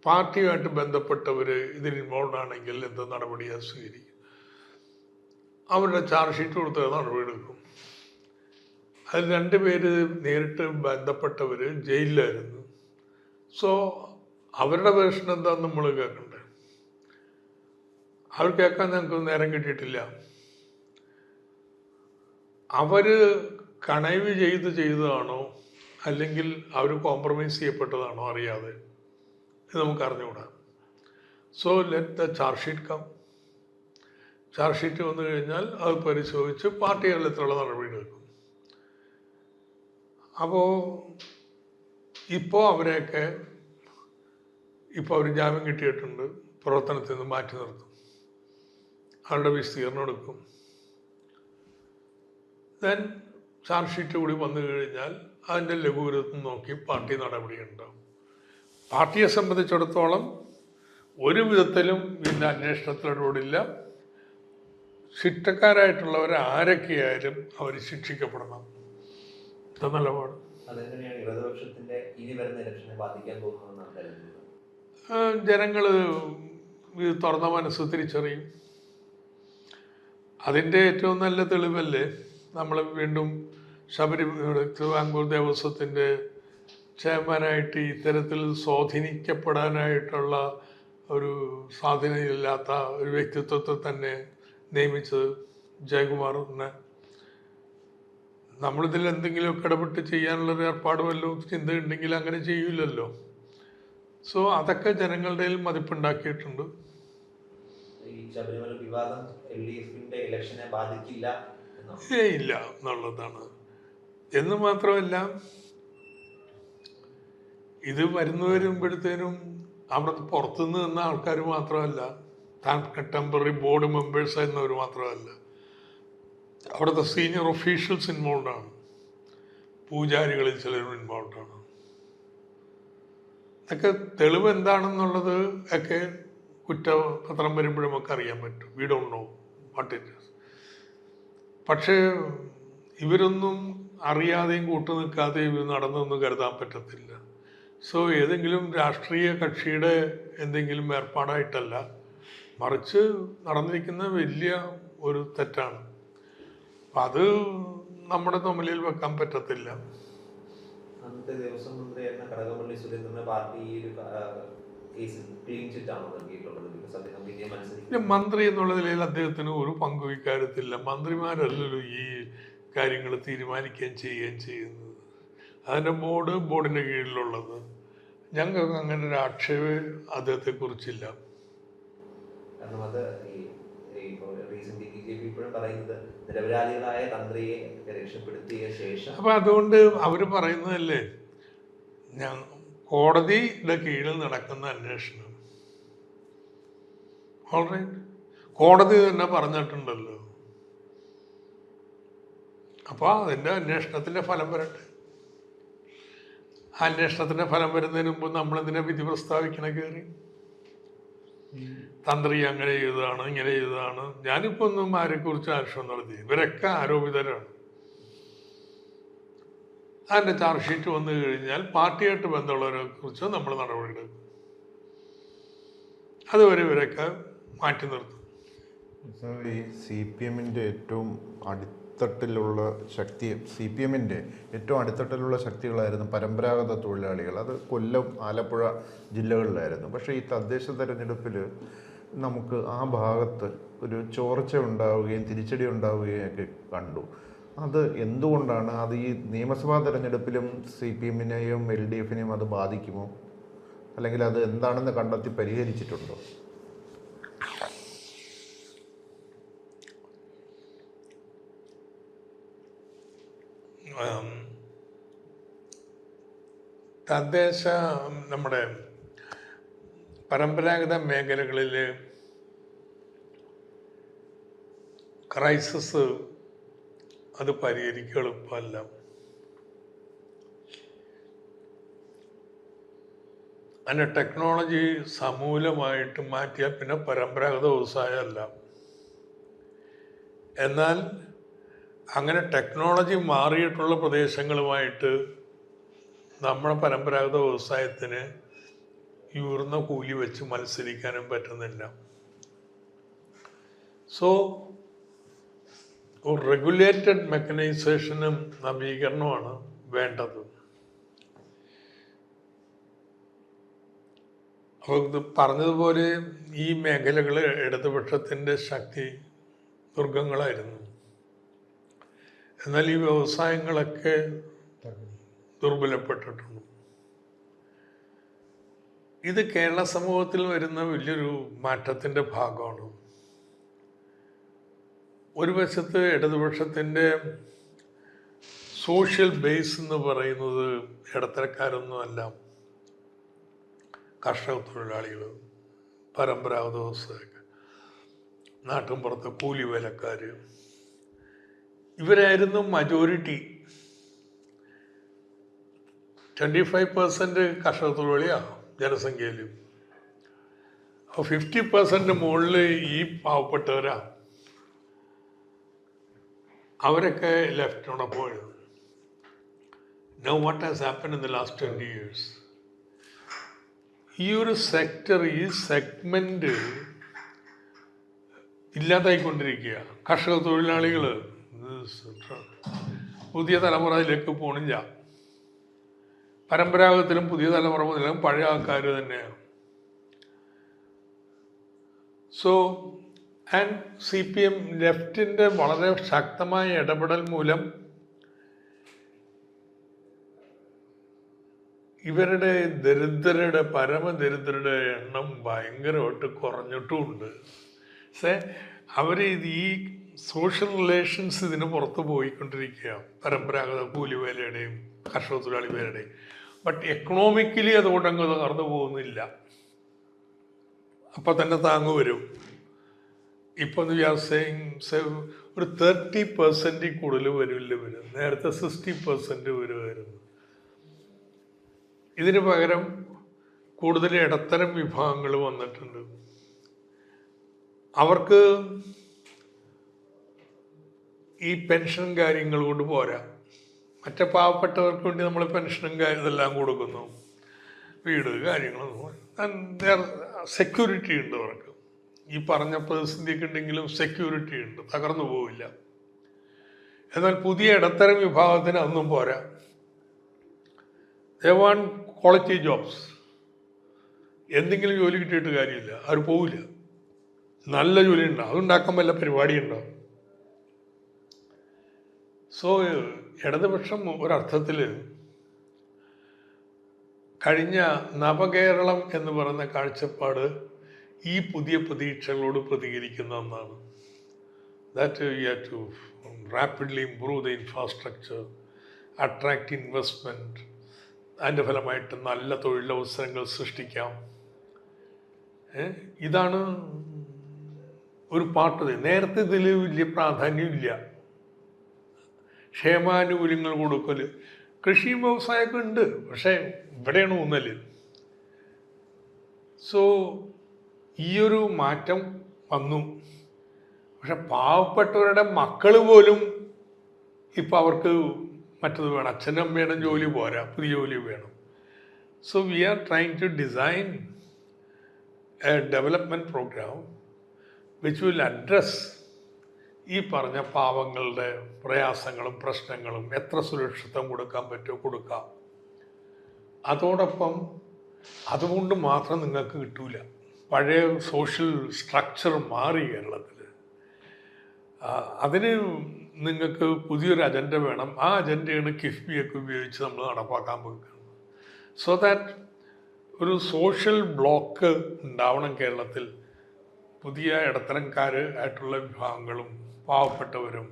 പാർട്ടിയുമായിട്ട് ബന്ധപ്പെട്ടവർ ഇതിൽ ഇൻവോൾവ് ആണെങ്കിൽ എന്ത് നടപടിയാണ് സ്വീകരിക്കും? അവരുടെ ചാർജ് ഷീറ്റ് കൊടുത്ത് നടപടിയെടുക്കും. അതിൽ 2 പേര് നേരിട്ട് ബന്ധപ്പെട്ടവർ ജയിലിലായിരുന്നു. സോ അവരുടെ വേർഷൻ എന്താണെന്ന് നമ്മൾ കേൾക്കണ്ടേ? അവർ കേൾക്കാൻ ഞങ്ങൾക്ക് നേരം കിട്ടിയിട്ടില്ല. അവർ കണൈവ് ചെയ്തതാണോ അല്ലെങ്കിൽ അവർ കോംപ്രമൈസ് ചെയ്യപ്പെട്ടതാണോ അറിയാതെ ഇത് നമുക്ക് അറിഞ്ഞുകൂടാ. So let the charge sheet come. Charge sheet വന്നു കഴിഞ്ഞാൽ അത് പരിശോധിച്ച് പാർട്ടി തലത്തിലുള്ള നടപടിയെടുക്കും. അപ്പോൾ ഇപ്പോൾ അവരെയൊക്കെ അവർ ജാമ്യം കിട്ടിയിട്ടുണ്ട്, പ്രവർത്തനത്തിൽ നിന്ന് മാറ്റി നിർത്തും, അവരുടെ വിസ്തീർണം എടുക്കും. ദെൻ ചാർജ് ഷീറ്റ് കൂടി വന്നു കഴിഞ്ഞാൽ അതിൻ്റെ ലഘൂരത്വം നോക്കി പാർട്ടി നടപടിയുണ്ടാവും. പാർട്ടിയെ സംബന്ധിച്ചിടത്തോളം ഒരു വിധത്തിലും ഇതിൻ്റെ അന്വേഷണത്തിലോടില്ല. ശിക്ഷക്കാരായിട്ടുള്ളവർ ആരൊക്കെയായാലും അവർ ശിക്ഷിക്കപ്പെടണം. ഇത് നിലപാട്. അതെങ്ങനെയാണ് ഇടതുപക്ഷത്തിന്റെ ഇനി വരുന്ന ഇലക്ഷനെ ബാധിക്കാൻ പോകുന്നതെന്നാണ് കരുതുന്നത്? ജനങ്ങൾ ഇത് തുറന്ന മനസ്സ് തിരിച്ചറിയും. അതിൻ്റെ ഏറ്റവും നല്ല തെളിവല്ലേ നമ്മൾ വീണ്ടും തിരുവിതാംകൂർ ദേവസ്വത്തിൻ്റെ ചെയർമാനായിട്ട് ഇത്തരത്തിൽ സ്വാധീനിക്കപ്പെടാനായിട്ടുള്ള ഒരു സ്വാധീനമില്ലാത്ത ഒരു വ്യക്തിത്വത്തെ തന്നെ നിയമിച്ചത് ജയകുമാറിനെ. നമ്മളിതിൽ എന്തെങ്കിലുമൊക്കെ ഇടപെട്ട് ചെയ്യാനുള്ളൊരു ഏർപ്പാട് വല്ലതും ചിന്തയുണ്ടെങ്കിൽ അങ്ങനെ ചെയ്യില്ലല്ലോ. സോ അതൊക്കെ ജനങ്ങളുടെ മതിപ്പുണ്ടാക്കിയിട്ടുണ്ട്. ഈ ശബരിമല വിവാദം LDFന്റെ ഇലക്ഷനെ ബാധിക്കില്ല ഇല്ല എന്നുള്ളതാണ്. എന്ന് മാത്രമല്ല, ഇത് വരുമ്പോഴത്തേനും അവിടെ പുറത്തുനിന്ന് നിന്ന ആൾക്കാർ മാത്രമല്ല, ടെമ്പററി ബോർഡ് മെമ്പേഴ്സ് ആയിരുന്നവർ മാത്രമല്ല, അവിടുത്തെ സീനിയർ ഒഫീഷ്യൽസ് ഇൻവോൾവാണ്, പൂജാരികളിൽ ചിലരും ഇൻവോൾവാണ്. ഒക്കെ തെളിവ് എന്താണെന്നുള്ളത് ഒക്കെ കുറ്റപത്രം വരുമ്പോഴും നമുക്ക് അറിയാൻ പറ്റും. We don't know what it is. പക്ഷേ ഇവരൊന്നും അറിയാതെയും കൂട്ടുനിൽക്കാതെയും ഇത് നടന്നൊന്നും കരുതാൻ പറ്റത്തില്ല. സോ ഏതെങ്കിലും രാഷ്ട്രീയ കക്ഷിയുടെ എന്തെങ്കിലും ഏർപ്പാടായിട്ടല്ല, മറിച്ച് നടന്നിരിക്കുന്ന വലിയ ഒരു തെറ്റാണ്. അപ്പം അത് നമ്മുടെ തമ്മിൽ വെക്കാൻ പറ്റത്തില്ല. അന്നത്തെ ദേവസ്വം മന്ത്രിയായിരുന്ന കടകംപള്ളി സുരേന്ദ്രന്റെ പാർട്ടി ഈ ഒരു കേസിൽ ക്ലീൻ ചിറ്റാണോ നൽകിയിട്ടുള്ളത്? മന്ത്രി എന്നുള്ള നിലയിൽ അദ്ദേഹത്തിന് ഒരു പങ്കും ഇക്കാര്യത്തില്ല. മന്ത്രിമാരല്ലല്ലോ ഈ കാര്യങ്ങൾ തീരുമാനിക്കുകയും ചെയ്യുകയും ചെയ്യുന്നത്. അതിൻ്റെ ബോർഡിൻ്റെ കീഴിലുള്ളത്. ഞങ്ങൾക്ക് അങ്ങനെ ഒരു ആക്ഷേപം അദ്ദേഹത്തെക്കുറിച്ചില്ല. കാരണം അത് റീസെന്റ് BJP ഇപ്പോഴും പറയുന്നത് നിരപരാധികളായ തന്ത്രിയെ രക്ഷപ്പെടുത്തിയ ശേഷം. അപ്പം അതുകൊണ്ട് അവർ പറയുന്നതല്ലേ, കോടതിയുടെ കീഴിൽ നടക്കുന്ന അന്വേഷണം ഓൾറൈറ്റ് കോടതി തന്നെ പറഞ്ഞിട്ടുണ്ടല്ലോ. അപ്പോൾ അതിൻ്റെ അന്വേഷണത്തിൻ്റെ ഫലം വരട്ടെ. ആ അന്വേഷണത്തിൻ്റെ ഫലം വരുന്നതിന് മുമ്പ് നമ്മളെന്തിനാ വിധി പ്രസ്താവിക്കണ കയറി? തന്ത്രി അങ്ങനെ ചെയ്തതാണ്, ഇങ്ങനെ ചെയ്തതാണ്. ഞാനിപ്പോൾ ഒന്നും ആരെക്കുറിച്ച് ആക്ഷേപം നടത്തി. ഇവരൊക്കെ ആരോപിതരാണ്. അതിൻ്റെ ചാർജ് ഷീറ്റ് വന്നു കഴിഞ്ഞാൽ പാർട്ടിയായിട്ട് ബന്ധമുള്ളവരെ കുറിച്ച് നമ്മൾ നടപടിയെടുക്കും. അതുവരെ ഇവരൊക്കെ മാറ്റി നിർത്തും. ഈ സി പി എമ്മിൻ്റെ ഏറ്റവും അടിത്തട്ടിലുള്ള ശക്തി, സി പി എമ്മിൻ്റെ ഏറ്റവും അടിത്തട്ടിലുള്ള ശക്തികളായിരുന്നു പരമ്പരാഗത തൊഴിലാളികൾ. അത് കൊല്ലം, ആലപ്പുഴ ജില്ലകളിലായിരുന്നു. പക്ഷേ ഈ തദ്ദേശ തെരഞ്ഞെടുപ്പിൽ നമുക്ക് ആ ഭാഗത്ത് ഒരു ചോർച്ച ഉണ്ടാവുകയും തിരിച്ചടി ഉണ്ടാവുകയും ഒക്കെ കണ്ടു. അത് എന്തുകൊണ്ടാണ്? അത് ഈ നിയമസഭാ തെരഞ്ഞെടുപ്പിലും സി പി എമ്മിനെയും എൽ ഡി എഫിനെയും അത് ബാധിക്കുമോ? അല്ലെങ്കിൽ അത് എന്താണെന്ന് കണ്ടെത്തി പരിഹരിച്ചിട്ടുണ്ടോ? തദ്ദേശ നമ്മുടെ പരമ്പരാഗത മേഖലകളിൽ ക്രൈസിസ് അത് പരിഹരിക്കുക എളുപ്പമല്ല. അതിൻ്റെ ടെക്നോളജി സമൂലമായിട്ട് മാറ്റിയാൽ പിന്നെ പരമ്പരാഗത വ്യവസായമല്ല. എന്നാൽ അങ്ങനെ ടെക്നോളജി മാറിയിട്ടുള്ള പ്രദേശങ്ങളുമായിട്ട് നമ്മുടെ പരമ്പരാഗത വ്യവസായത്തിന് ഉയർന്ന കൂലി വെച്ച് മത്സരിക്കാനും പറ്റുന്നില്ല. സോ ഒരു റെഗുലേറ്റഡ് മെക്കനൈസേഷനും നവീകരണമാണ് വേണ്ടത്. അപ്പോൾ ഇത് പറഞ്ഞതുപോലെ ഈ മേഖലകൾ ഇടതുപക്ഷത്തിൻ്റെ ശക്തി ദുർഗങ്ങളായിരുന്നു. എന്നാൽ ഈ വ്യവസായങ്ങളൊക്കെ ദുർബലപ്പെട്ടിട്ടുണ്ട്. ഇത് കേരള സമൂഹത്തിൽ വരുന്ന വലിയൊരു മാറ്റത്തിൻ്റെ ഭാഗമാണ്. ഒരു വശത്ത് ഇടതുപക്ഷത്തിൻ്റെ സോഷ്യൽ ബേസ് എന്ന് പറയുന്നത് ഇടത്തരക്കാരൊന്നുമല്ല, കർഷക തൊഴിലാളികൾ, പരമ്പരാഗത വ്യവസായക്കാർ, നാട്ടിൻപുറത്തെ കൂലി വേലക്കാർ, ഇവരായിരുന്നു മജോറിറ്റി. 25% കർഷക തൊഴിലാളിയാണ് ജനസംഖ്യയിൽ. അപ്പോൾ 50% മുകളിൽ ഈ പാവപ്പെട്ടവരാ. അവരൊക്കെ ലെഫ്റ്റിനോടെ പോയത്. Now what has happened in the last 20 years? ഈ ഒരു സെക്ടർ, ഈ സെഗ്മെന്റ് ഇല്ലാതായിക്കൊണ്ടിരിക്കുക. കർഷക തൊഴിലാളികൾ പുതിയ തലമുറയിലേക്ക് പോണില്ല. പരമ്പരാഗതത്തിലും പുതിയ തലമുറ മുതലും പഴയ ആൾക്കാർ തന്നെയാണ്. So and C P M ലെഫ്റ്റിൻ്റെ വളരെ ശക്തമായ ഇടപെടൽ മൂലം ഇവരുടെ ദരിദ്രരുടെ, പരമദരിദ്രരുടെ എണ്ണം ഭയങ്കരമായിട്ട് കുറഞ്ഞിട്ടുമുണ്ട്. പക്ഷേ അവർ ഈ സോഷ്യൽ റിലേഷൻസ് ഇതിന് പുറത്ത് പോയിക്കൊണ്ടിരിക്കുകയാണ്, പരമ്പരാഗത കൂലിവേലയുടെയും കർഷക തൊഴിലാളി വേലയുടെയും. ബട്ട് എക്കണോമിക്കലി അതുകൊണ്ടങ്ങ് തകർന്നു പോകുന്നില്ല. അപ്പം തന്നെ താങ്ങ് വരും. ഇപ്പം വി ആർ സെയിങ് ഒരു 30% കൂടുതൽ വരില്ല വരും. നേരത്തെ 60% വരുമായിരുന്നു. ഇതിന് പകരം കൂടുതൽ ഇടത്തരം വിഭാഗങ്ങൾ വന്നിട്ടുണ്ട്. അവർക്ക് ഈ പെൻഷൻ കാര്യങ്ങൾ കൊണ്ട് പോരാ. മറ്റേ പാവപ്പെട്ടവർക്ക് വേണ്ടി നമ്മൾ പെൻഷനും ഇതെല്ലാം കൊടുക്കുന്നു, വീട് കാര്യങ്ങളൊന്നും. സെക്യൂരിറ്റി ഉണ്ട് അവർക്ക്. ഈ പറഞ്ഞ പ്രതിസന്ധിയൊക്കെ ഉണ്ടെങ്കിലും സെക്യൂരിറ്റി ഉണ്ട്, തകർന്നു പോവില്ല. എന്നാൽ പുതിയ ഇടത്തരം വിഭാഗത്തിന് അതൊന്നും പോരാ. They want quality jobs. എന്തെങ്കിലും ജോലി കിട്ടിയിട്ട് കാര്യമില്ല, അവർ പോവില്ല. നല്ല ജോലി ഉണ്ടാവും, അതുണ്ടാക്കാൻ വല്ല പരിപാടിയുണ്ടോ? സോ ഇടതുപക്ഷം ഒരർത്ഥത്തിൽ കഴിഞ്ഞ നവകേരളം എന്ന് പറയുന്ന കാഴ്ചപ്പാട് ഈ പുതിയ പ്രതീക്ഷകളോട് പ്രതികരിക്കുന്ന ഒന്നാണ്. That you have to rapidly improve the infrastructure, attract investment. അതിൻ്റെ ഫലമായിട്ട് നല്ല തൊഴിലവസരങ്ങൾ സൃഷ്ടിക്കാം. ഇതാണ് ഒരു പാട്ട്. നേരത്തെ ഇതിൽ വലിയ പ്രാധാന്യമില്ല. ക്ഷേമാനുകൂല്യങ്ങൾ കൊടുക്കൽ, കൃഷിയും വ്യവസായമൊക്കെ ഉണ്ട്, പക്ഷേ ഇവിടെയാണ് ഊന്നൽ. സോ ഈയൊരു മാറ്റം വന്നു. പക്ഷെ പാവപ്പെട്ടവരുടെ മക്കൾ പോലും ഇപ്പം അവർക്ക് മറ്റത് വേണം, അച്ഛനും അമ്മയുടെ ജോലി പോരാ, പുതിയ ജോലി വേണം. So we are trying to design a development programme which will address ഈ പറഞ്ഞ പാവങ്ങളുടെ പ്രയാസങ്ങളും പ്രശ്നങ്ങളും എത്ര സുരക്ഷിതം കൊടുക്കാൻ പറ്റുമോ കൊടുക്കാം. അതോടൊപ്പം അതുകൊണ്ട് മാത്രം നിങ്ങൾക്ക് കിട്ടൂല. പഴയ സോഷ്യൽ സ്ട്രക്ചർ മാറി കേരളത്തിൽ. അതിന് നിങ്ങൾക്ക് പുതിയൊരു അജണ്ട വേണം. ആ അജണ്ടയാണ് കിഫ്ബിയൊക്കെ ഉപയോഗിച്ച് നമ്മൾ നടപ്പാക്കാൻ പോകുന്നത്. സോ ദാറ്റ് ഒരു സോഷ്യൽ ബ്ലോക്ക് ഉണ്ടാവണം കേരളത്തിൽ. പുതിയ ഇടത്തരംകാർ ആയിട്ടുള്ള വിഭാഗങ്ങളും പാവപ്പെട്ടവരും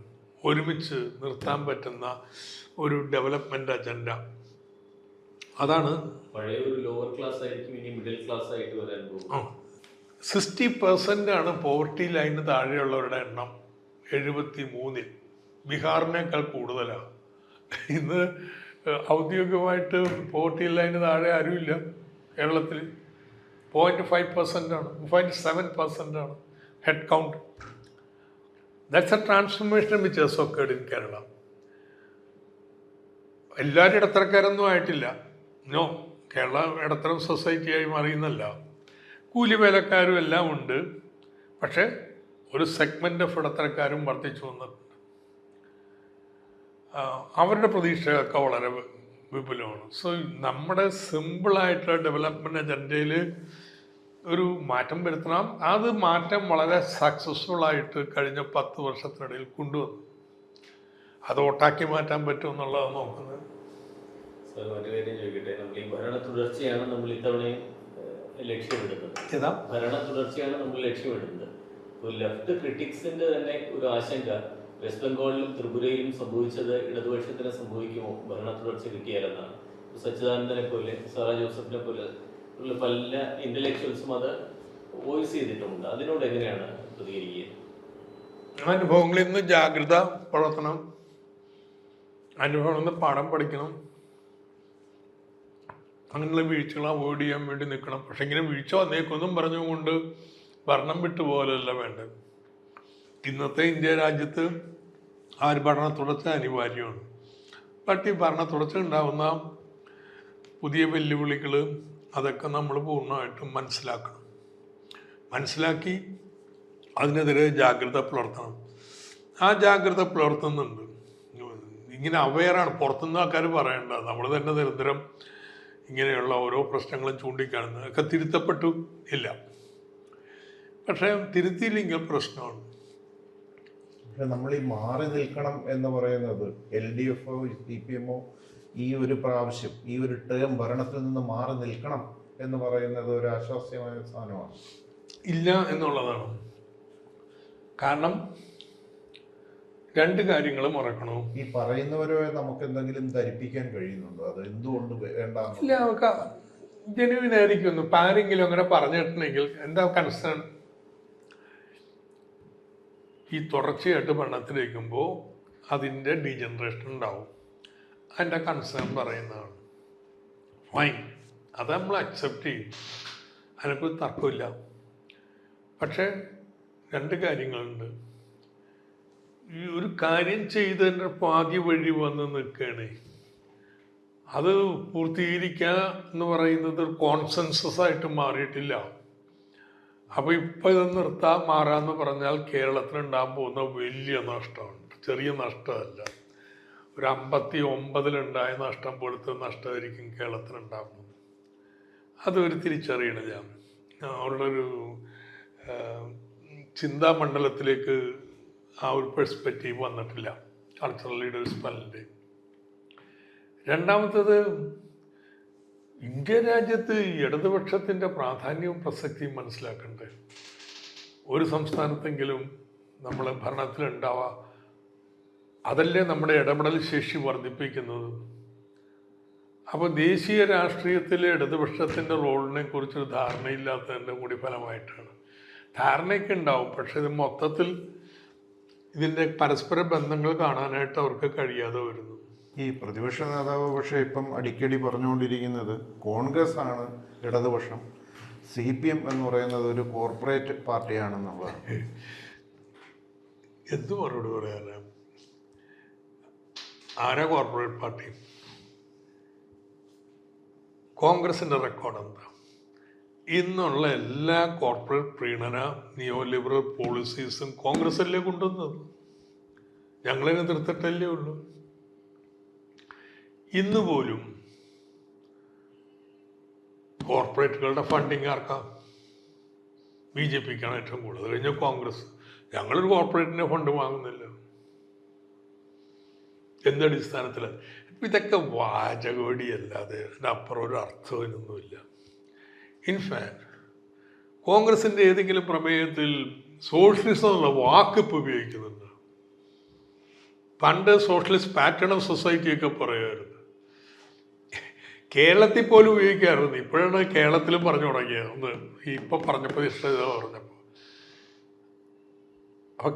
ഒരുമിച്ച് നിർത്താൻ പറ്റുന്ന ഒരു ഡെവലപ്മെൻറ്റ് അജണ്ട. അതാണ് പഴയ ഒരു ലോവർ ക്ലാസ് ആയിരിക്കും ഇനി മിഡിൽ ക്ലാസ് ആയിട്ട് വരാൻ പോകും. 60% പോവർട്ടി ലൈന് താഴെയുള്ളവരുടെ എണ്ണം 73. ബീഹാറിനേക്കാൾ കൂടുതലാണ്. ഇന്ന് ഔദ്യോഗികമായിട്ട് പോവർട്ടി ലൈന് താഴെ ആരുമില്ല കേരളത്തിൽ. 0.5% ആണ്, 0.7% ആണ് head count. That's a transformation which has occurred in Kerala. എല്ലാവരും ഇടത്തരക്കാരൊന്നും ആയിട്ടില്ല. നോ, കേരള ഇടത്തരം സൊസൈറ്റിയായി മാറിയെന്നല്ല, കൂലിവേലക്കാരും എല്ലാം ഉണ്ട്. പക്ഷേ ഒരു സെഗ്മെൻ്റ് ഓഫ് ഇടത്തരക്കാരും വർദ്ധിച്ചു വന്നിട്ടുണ്ട്. അവരുടെ പ്രതീക്ഷകളൊക്കെ വളരെ വിപുലമാണ്. സോ നമ്മുടെ സിമ്പിളായിട്ടുള്ള ഡെവലപ്മെൻറ്റ് അജണ്ടയിൽ ഒരു മാറ്റം വരുത്തണം. അത് മാറ്റം വളരെ സക്സസ്ഫുള്ളായിട്ട് കഴിഞ്ഞ 10 വർഷത്തിനിടയിൽ കൊണ്ടുവന്നു. അത് ഒട്ടാക്കി മാറ്റാൻ പറ്റുമെന്നുള്ളതാണ് നോക്കുന്നത്. സാർ, മറ്റു കാര്യം ചോദിക്കട്ടെ. നമ്മൾ ഈ ഭരണ തുടർച്ചയാണ് നമ്മൾ ഇത്തവണയും ലക്ഷ്യമിടുന്നത്. ഭരണ തുടർച്ചയാണ് നമ്മൾ ലക്ഷ്യമിടുന്നത്. ഇപ്പോൾ ലെഫ്റ്റ് ക്രിറ്റിക്സിന്റെ തന്നെ ഒരു ആശങ്ക, വെസ്റ്റ് ബംഗാളിലും ത്രിപുരയിലും സംഭവിച്ചത് ഇടതുപക്ഷത്തിന് സംഭവിക്കുമോ ഭരണ തുടർച്ച കിട്ടിയാലെന്നാണ്. സച്ചിദാനന്ദനെ പോലെ, സാറ ജോസഫിനെ പോലെ ഉള്ള പല ഇന്റലക്ച്വൽസും അത് വോയിസ് ചെയ്തിട്ടുമുണ്ട്. അതിനോട് എങ്ങനെയാണ് പ്രതികരിക്കുക? അനുഭവങ്ങളിൽ നിന്ന് ജാഗ്രത പുലർത്തണം, അനുഭവങ്ങളിൽ നിന്ന് പാഠം പഠിക്കണം, അങ്ങനെയുള്ള വീഴ്ചകൾ അവോയ്ഡ് ചെയ്യാൻ വേണ്ടി നിൽക്കണം. പക്ഷെ ഇങ്ങനെ വീഴ്ച വന്നേക്കൊന്നും പറഞ്ഞുകൊണ്ട് ഭരണം വിട്ടുപോലല്ല വേണ്ടത്. ഇന്നത്തെ ഇന്ത്യ രാജ്യത്ത് ആ ഒരു ഭരണ തുടർച്ച അനിവാര്യമാണ്. ബട്ട് ഈ ഭരണ തുടർച്ച ഉണ്ടാകുന്ന പുതിയ വെല്ലുവിളികൾ അതൊക്കെ നമ്മൾ പൂർണ്ണമായിട്ടും മനസ്സിലാക്കി അതിനെതിരെ ജാഗ്രത പുലർത്തണം. ആ ജാഗ്രത പുലർത്തുന്നുണ്ട്. ഇങ്ങനെ അവെയറാണ്. പുറത്തുനിന്ന് ആൾക്കാർ പറയേണ്ട, നമ്മൾ തന്നെ നിരന്തരം ഇങ്ങനെയുള്ള ഓരോ പ്രശ്നങ്ങളും ചൂണ്ടിക്കാണുന്നത് ഒക്കെ തിരുത്തപ്പെട്ടു ഇല്ല. പക്ഷേ തിരുത്തിയില്ലെങ്കിൽ പ്രശ്നമാണ്. പക്ഷെ നമ്മൾ ഈ മാറി നിൽക്കണം എന്ന് പറയുന്നത് LDF CPM ഈ ഒരു പ്രാവശ്യം ഈ ഒരു ടേം ഭരണത്തിൽ നിന്ന് മാറി നിൽക്കണം എന്ന് പറയുന്നത് ഒരു ആശ്വാസ്യമായ സാധനമാണ്. ഇല്ല എന്നുള്ളതാണ്. കാരണം 2 കാര്യങ്ങൾ മറക്കണോ. ഈ പറയുന്നവരെ നമുക്ക് എന്തെങ്കിലും ധരിപ്പിക്കാൻ കഴിയുന്നുണ്ടോ? അത് എന്തുകൊണ്ട് വേണ്ട? ഇല്ല, നമുക്ക് ജെന്യുവിൻ ആയിരിക്കും. ഇപ്പം ആരെങ്കിലും അങ്ങനെ പറഞ്ഞിട്ടുണ്ടെങ്കിൽ എന്താ കൺസേൺ? ഈ തുടർച്ചയായിട്ട് ഭരണത്തിലിരിക്കുമ്പോൾ അതിൻ്റെ ഡീജനറേഷൻ ഉണ്ടാവും. അതിൻ്റെ കൺസേൺ പറയുന്നതാണ്. ഫൈൻ, അത് നമ്മൾ അക്സെപ്റ്റ് ചെയ്യും, അതിനെക്കുറിച്ച് തർക്കമില്ല. പക്ഷേ 2 കാര്യങ്ങളുണ്ട്. ഈ ഒരു കാര്യം ചെയ്തതിൻ്റെ പാതി വഴി വന്ന് നിൽക്കുകയാണ്. അത് പൂർത്തീകരിക്കുക എന്ന് പറയുന്നത് ഒരു കോൺസെൻസസ് ആയിട്ട് മാറിയിട്ടില്ല. അപ്പോൾ ഇപ്പം ഇത് മാറാമെന്ന് പറഞ്ഞാൽ കേരളത്തിനുണ്ടാകാൻ പോകുന്ന വലിയ നഷ്ടമുണ്ട്. ചെറിയ നഷ്ടമല്ല. ഒരു 59-ലുണ്ടായ നഷ്ടം പോലത്തെ നഷ്ടമായിരിക്കും കേരളത്തിനുണ്ടാകുന്നത്. അതൊരു തിരിച്ചറിയണില്ല. അവരുടെ ഒരു ചിന്താമണ്ഡലത്തിലേക്ക് ആ ഒരു പെർസ്പെക്റ്റീവ് വന്നിട്ടില്ല കൾച്ചറൽ ലീഡേഴ്സ് പലരുടെയും. രണ്ടാമത്തത്, ഇന്ത്യ രാജ്യത്ത് ഇടതുപക്ഷത്തിൻ്റെ പ്രാധാന്യവും പ്രസക്തിയും മനസ്സിലാക്കണ്ടേ. ഒരു സംസ്ഥാനത്തെങ്കിലും നമ്മൾ ഭരണത്തിലുണ്ടാവുക, അതല്ലേ നമ്മുടെ ഇടപെടൽ ശേഷി വർദ്ധിപ്പിക്കുന്നത്. അപ്പോൾ ദേശീയ രാഷ്ട്രീയത്തിലെ ഇടതുപക്ഷത്തിൻ്റെ റോളിനെ കുറിച്ചൊരു ധാരണയില്ലാത്തതിൻ്റെ കൂടി ഫലമായിട്ടാണ്. ധാരണയൊക്കെ ഉണ്ടാവും, പക്ഷെ ഇത് മൊത്തത്തിൽ ഇതിൻ്റെ പരസ്പര ബന്ധങ്ങൾ കാണാനായിട്ട് അവർക്ക് കഴിയാതെ വരുന്നു. ഈ പ്രതിപക്ഷ നേതാവ് പക്ഷേ ഇപ്പം അടിക്കടി പറഞ്ഞുകൊണ്ടിരിക്കുന്നത് കോൺഗ്രസ് ആണ് ഇടതുപക്ഷം, CPM എന്ന് പറയുന്നത് ഒരു കോർപ്പറേറ്റ് പാർട്ടിയാണെന്നുള്ളതാണ്. എന്ത് മറുപടി പറയാനാണ്? ആരാ കോർപ്പറേറ്റ് പാർട്ടി? കോൺഗ്രസിൻ്റെ റെക്കോർഡ് എന്താ? ഇന്നുള്ള എല്ലാ കോർപ്പറേറ്റ് പ്രീണന നിയോ ലിബറൽ പോളിസീസും കോൺഗ്രസല്ലേ കൊണ്ടുവന്നത്, ഞങ്ങളതിനെ തീർത്തിട്ടല്ലേ ഉള്ളൂ. ഇന്ന് പോലും കോർപ്പറേറ്റുകളുടെ ഫണ്ടിങ് ആർക്കാം? BJPക്കാണ് ഏറ്റവും കൂടുതൽ, കഴിഞ്ഞ കോൺഗ്രസ്. ഞങ്ങളൊരു കോർപ്പറേറ്റിൻ്റെ ഫണ്ട് വാങ്ങുന്നില്ല. എന്തടിസ്ഥാനത്തിൽ? ഇതൊക്കെ വാചകോടിയല്ലാതെ അതിനപ്പുറം ഒരു അർത്ഥത്തിനൊന്നുമില്ല. ഇൻഫാക്ട് കോൺഗ്രസിൻ്റെ ഏതെങ്കിലും പ്രമേയത്തിൽ സോഷ്യലിസം എന്നുള്ള വാക്ക് ഇപ്പോൾ ഉപയോഗിക്കുന്നുണ്ട്. പണ്ട് സോഷ്യലിസ്റ്റ് പാറ്റേൺ ഓഫ് സൊസൈറ്റിയൊക്കെ പറയുമായിരുന്നു. കേരളത്തിൽ പോലും ഉപയോഗിക്കാറുണ്ട്. ഇപ്പോഴാണ് കേരളത്തിലും പറഞ്ഞു തുടങ്ങിയത്. ഒന്ന് ഇപ്പം പറഞ്ഞപ്പോൾ ഇഷ്ടത പറഞ്ഞപ്പോൾ. അപ്പോൾ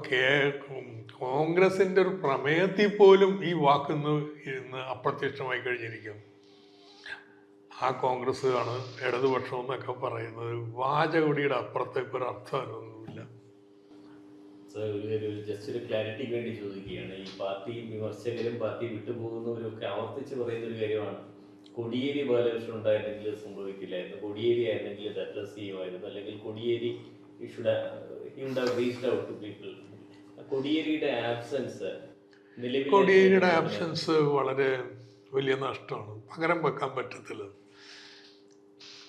കോൺഗ്രസിൻ്റെ ഒരു പ്രമേയത്തിൽ പോലും ഈ വാക്കിന്ന് ഇന്ന് അപ്രത്യക്ഷമായി കഴിഞ്ഞിരിക്കും. ആ കോൺഗ്രസ് ആണ് ഇടതുപക്ഷം എന്നൊക്കെ പറയുന്നത്. വാചകടിയുടെ അപ്പുറത്തേക്ക് ഒരു അർത്ഥമൊന്നുമില്ല. ജസ്റ്റ് ഒരു ക്ലാരിറ്റിക്ക് വേണ്ടി ചോദിക്കുകയാണ്. ഈ പാർട്ടി വിമർശകരും പാർട്ടി വിട്ടുപോകുന്നവരും ഒക്കെ ആവർത്തിച്ച് പറയുന്ന ഒരു കാര്യമാണ്, കോടിയേരി ബാലകൃഷ്ണൻ ഉണ്ടായിരുന്നെങ്കിൽ സംഭവിക്കില്ലായിരുന്നു, കോടിയേരി ആയിരുന്നെങ്കിൽ ഇത് അഡ്രസ് ചെയ്യുമായിരുന്നു, അല്ലെങ്കിൽ കോടിയേരി കോടിയേരിയുടെ ആബ്സെൻസ് വളരെ വലിയ നഷ്ടമാണ്. പകരം വെക്കാൻ പറ്റത്തില്ല.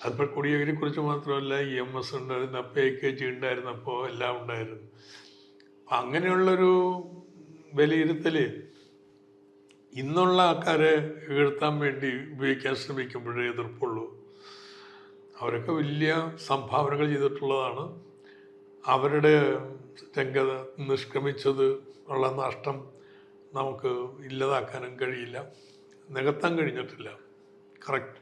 അതിപ്പോൾ കോടിയേരിയെ കുറിച്ച് മാത്രമല്ല, EMS ഉണ്ടായിരുന്നു, AKG ഉണ്ടായിരുന്നപ്പോൾ എല്ലാം ഉണ്ടായിരുന്നു. അങ്ങനെയുള്ളൊരു വിലയിരുത്തൽ ഇന്നുള്ള ആൾക്കാരെ വീഴ്ത്താൻ വേണ്ടി ഉപയോഗിക്കാൻ ശ്രമിക്കുമ്പോഴേ എതിർപ്പുള്ളൂ. അവരൊക്കെ വലിയ സംഭാവനകൾ ചെയ്തിട്ടുള്ളതാണ്. അവരുടെ രംഗത നിഷ്ക്രമിച്ചത് ഉള്ള നഷ്ടം നമുക്ക് ഇല്ലാതാക്കാനും കഴിയില്ല, നികത്താൻ കഴിഞ്ഞിട്ടില്ല. കറക്റ്റ്.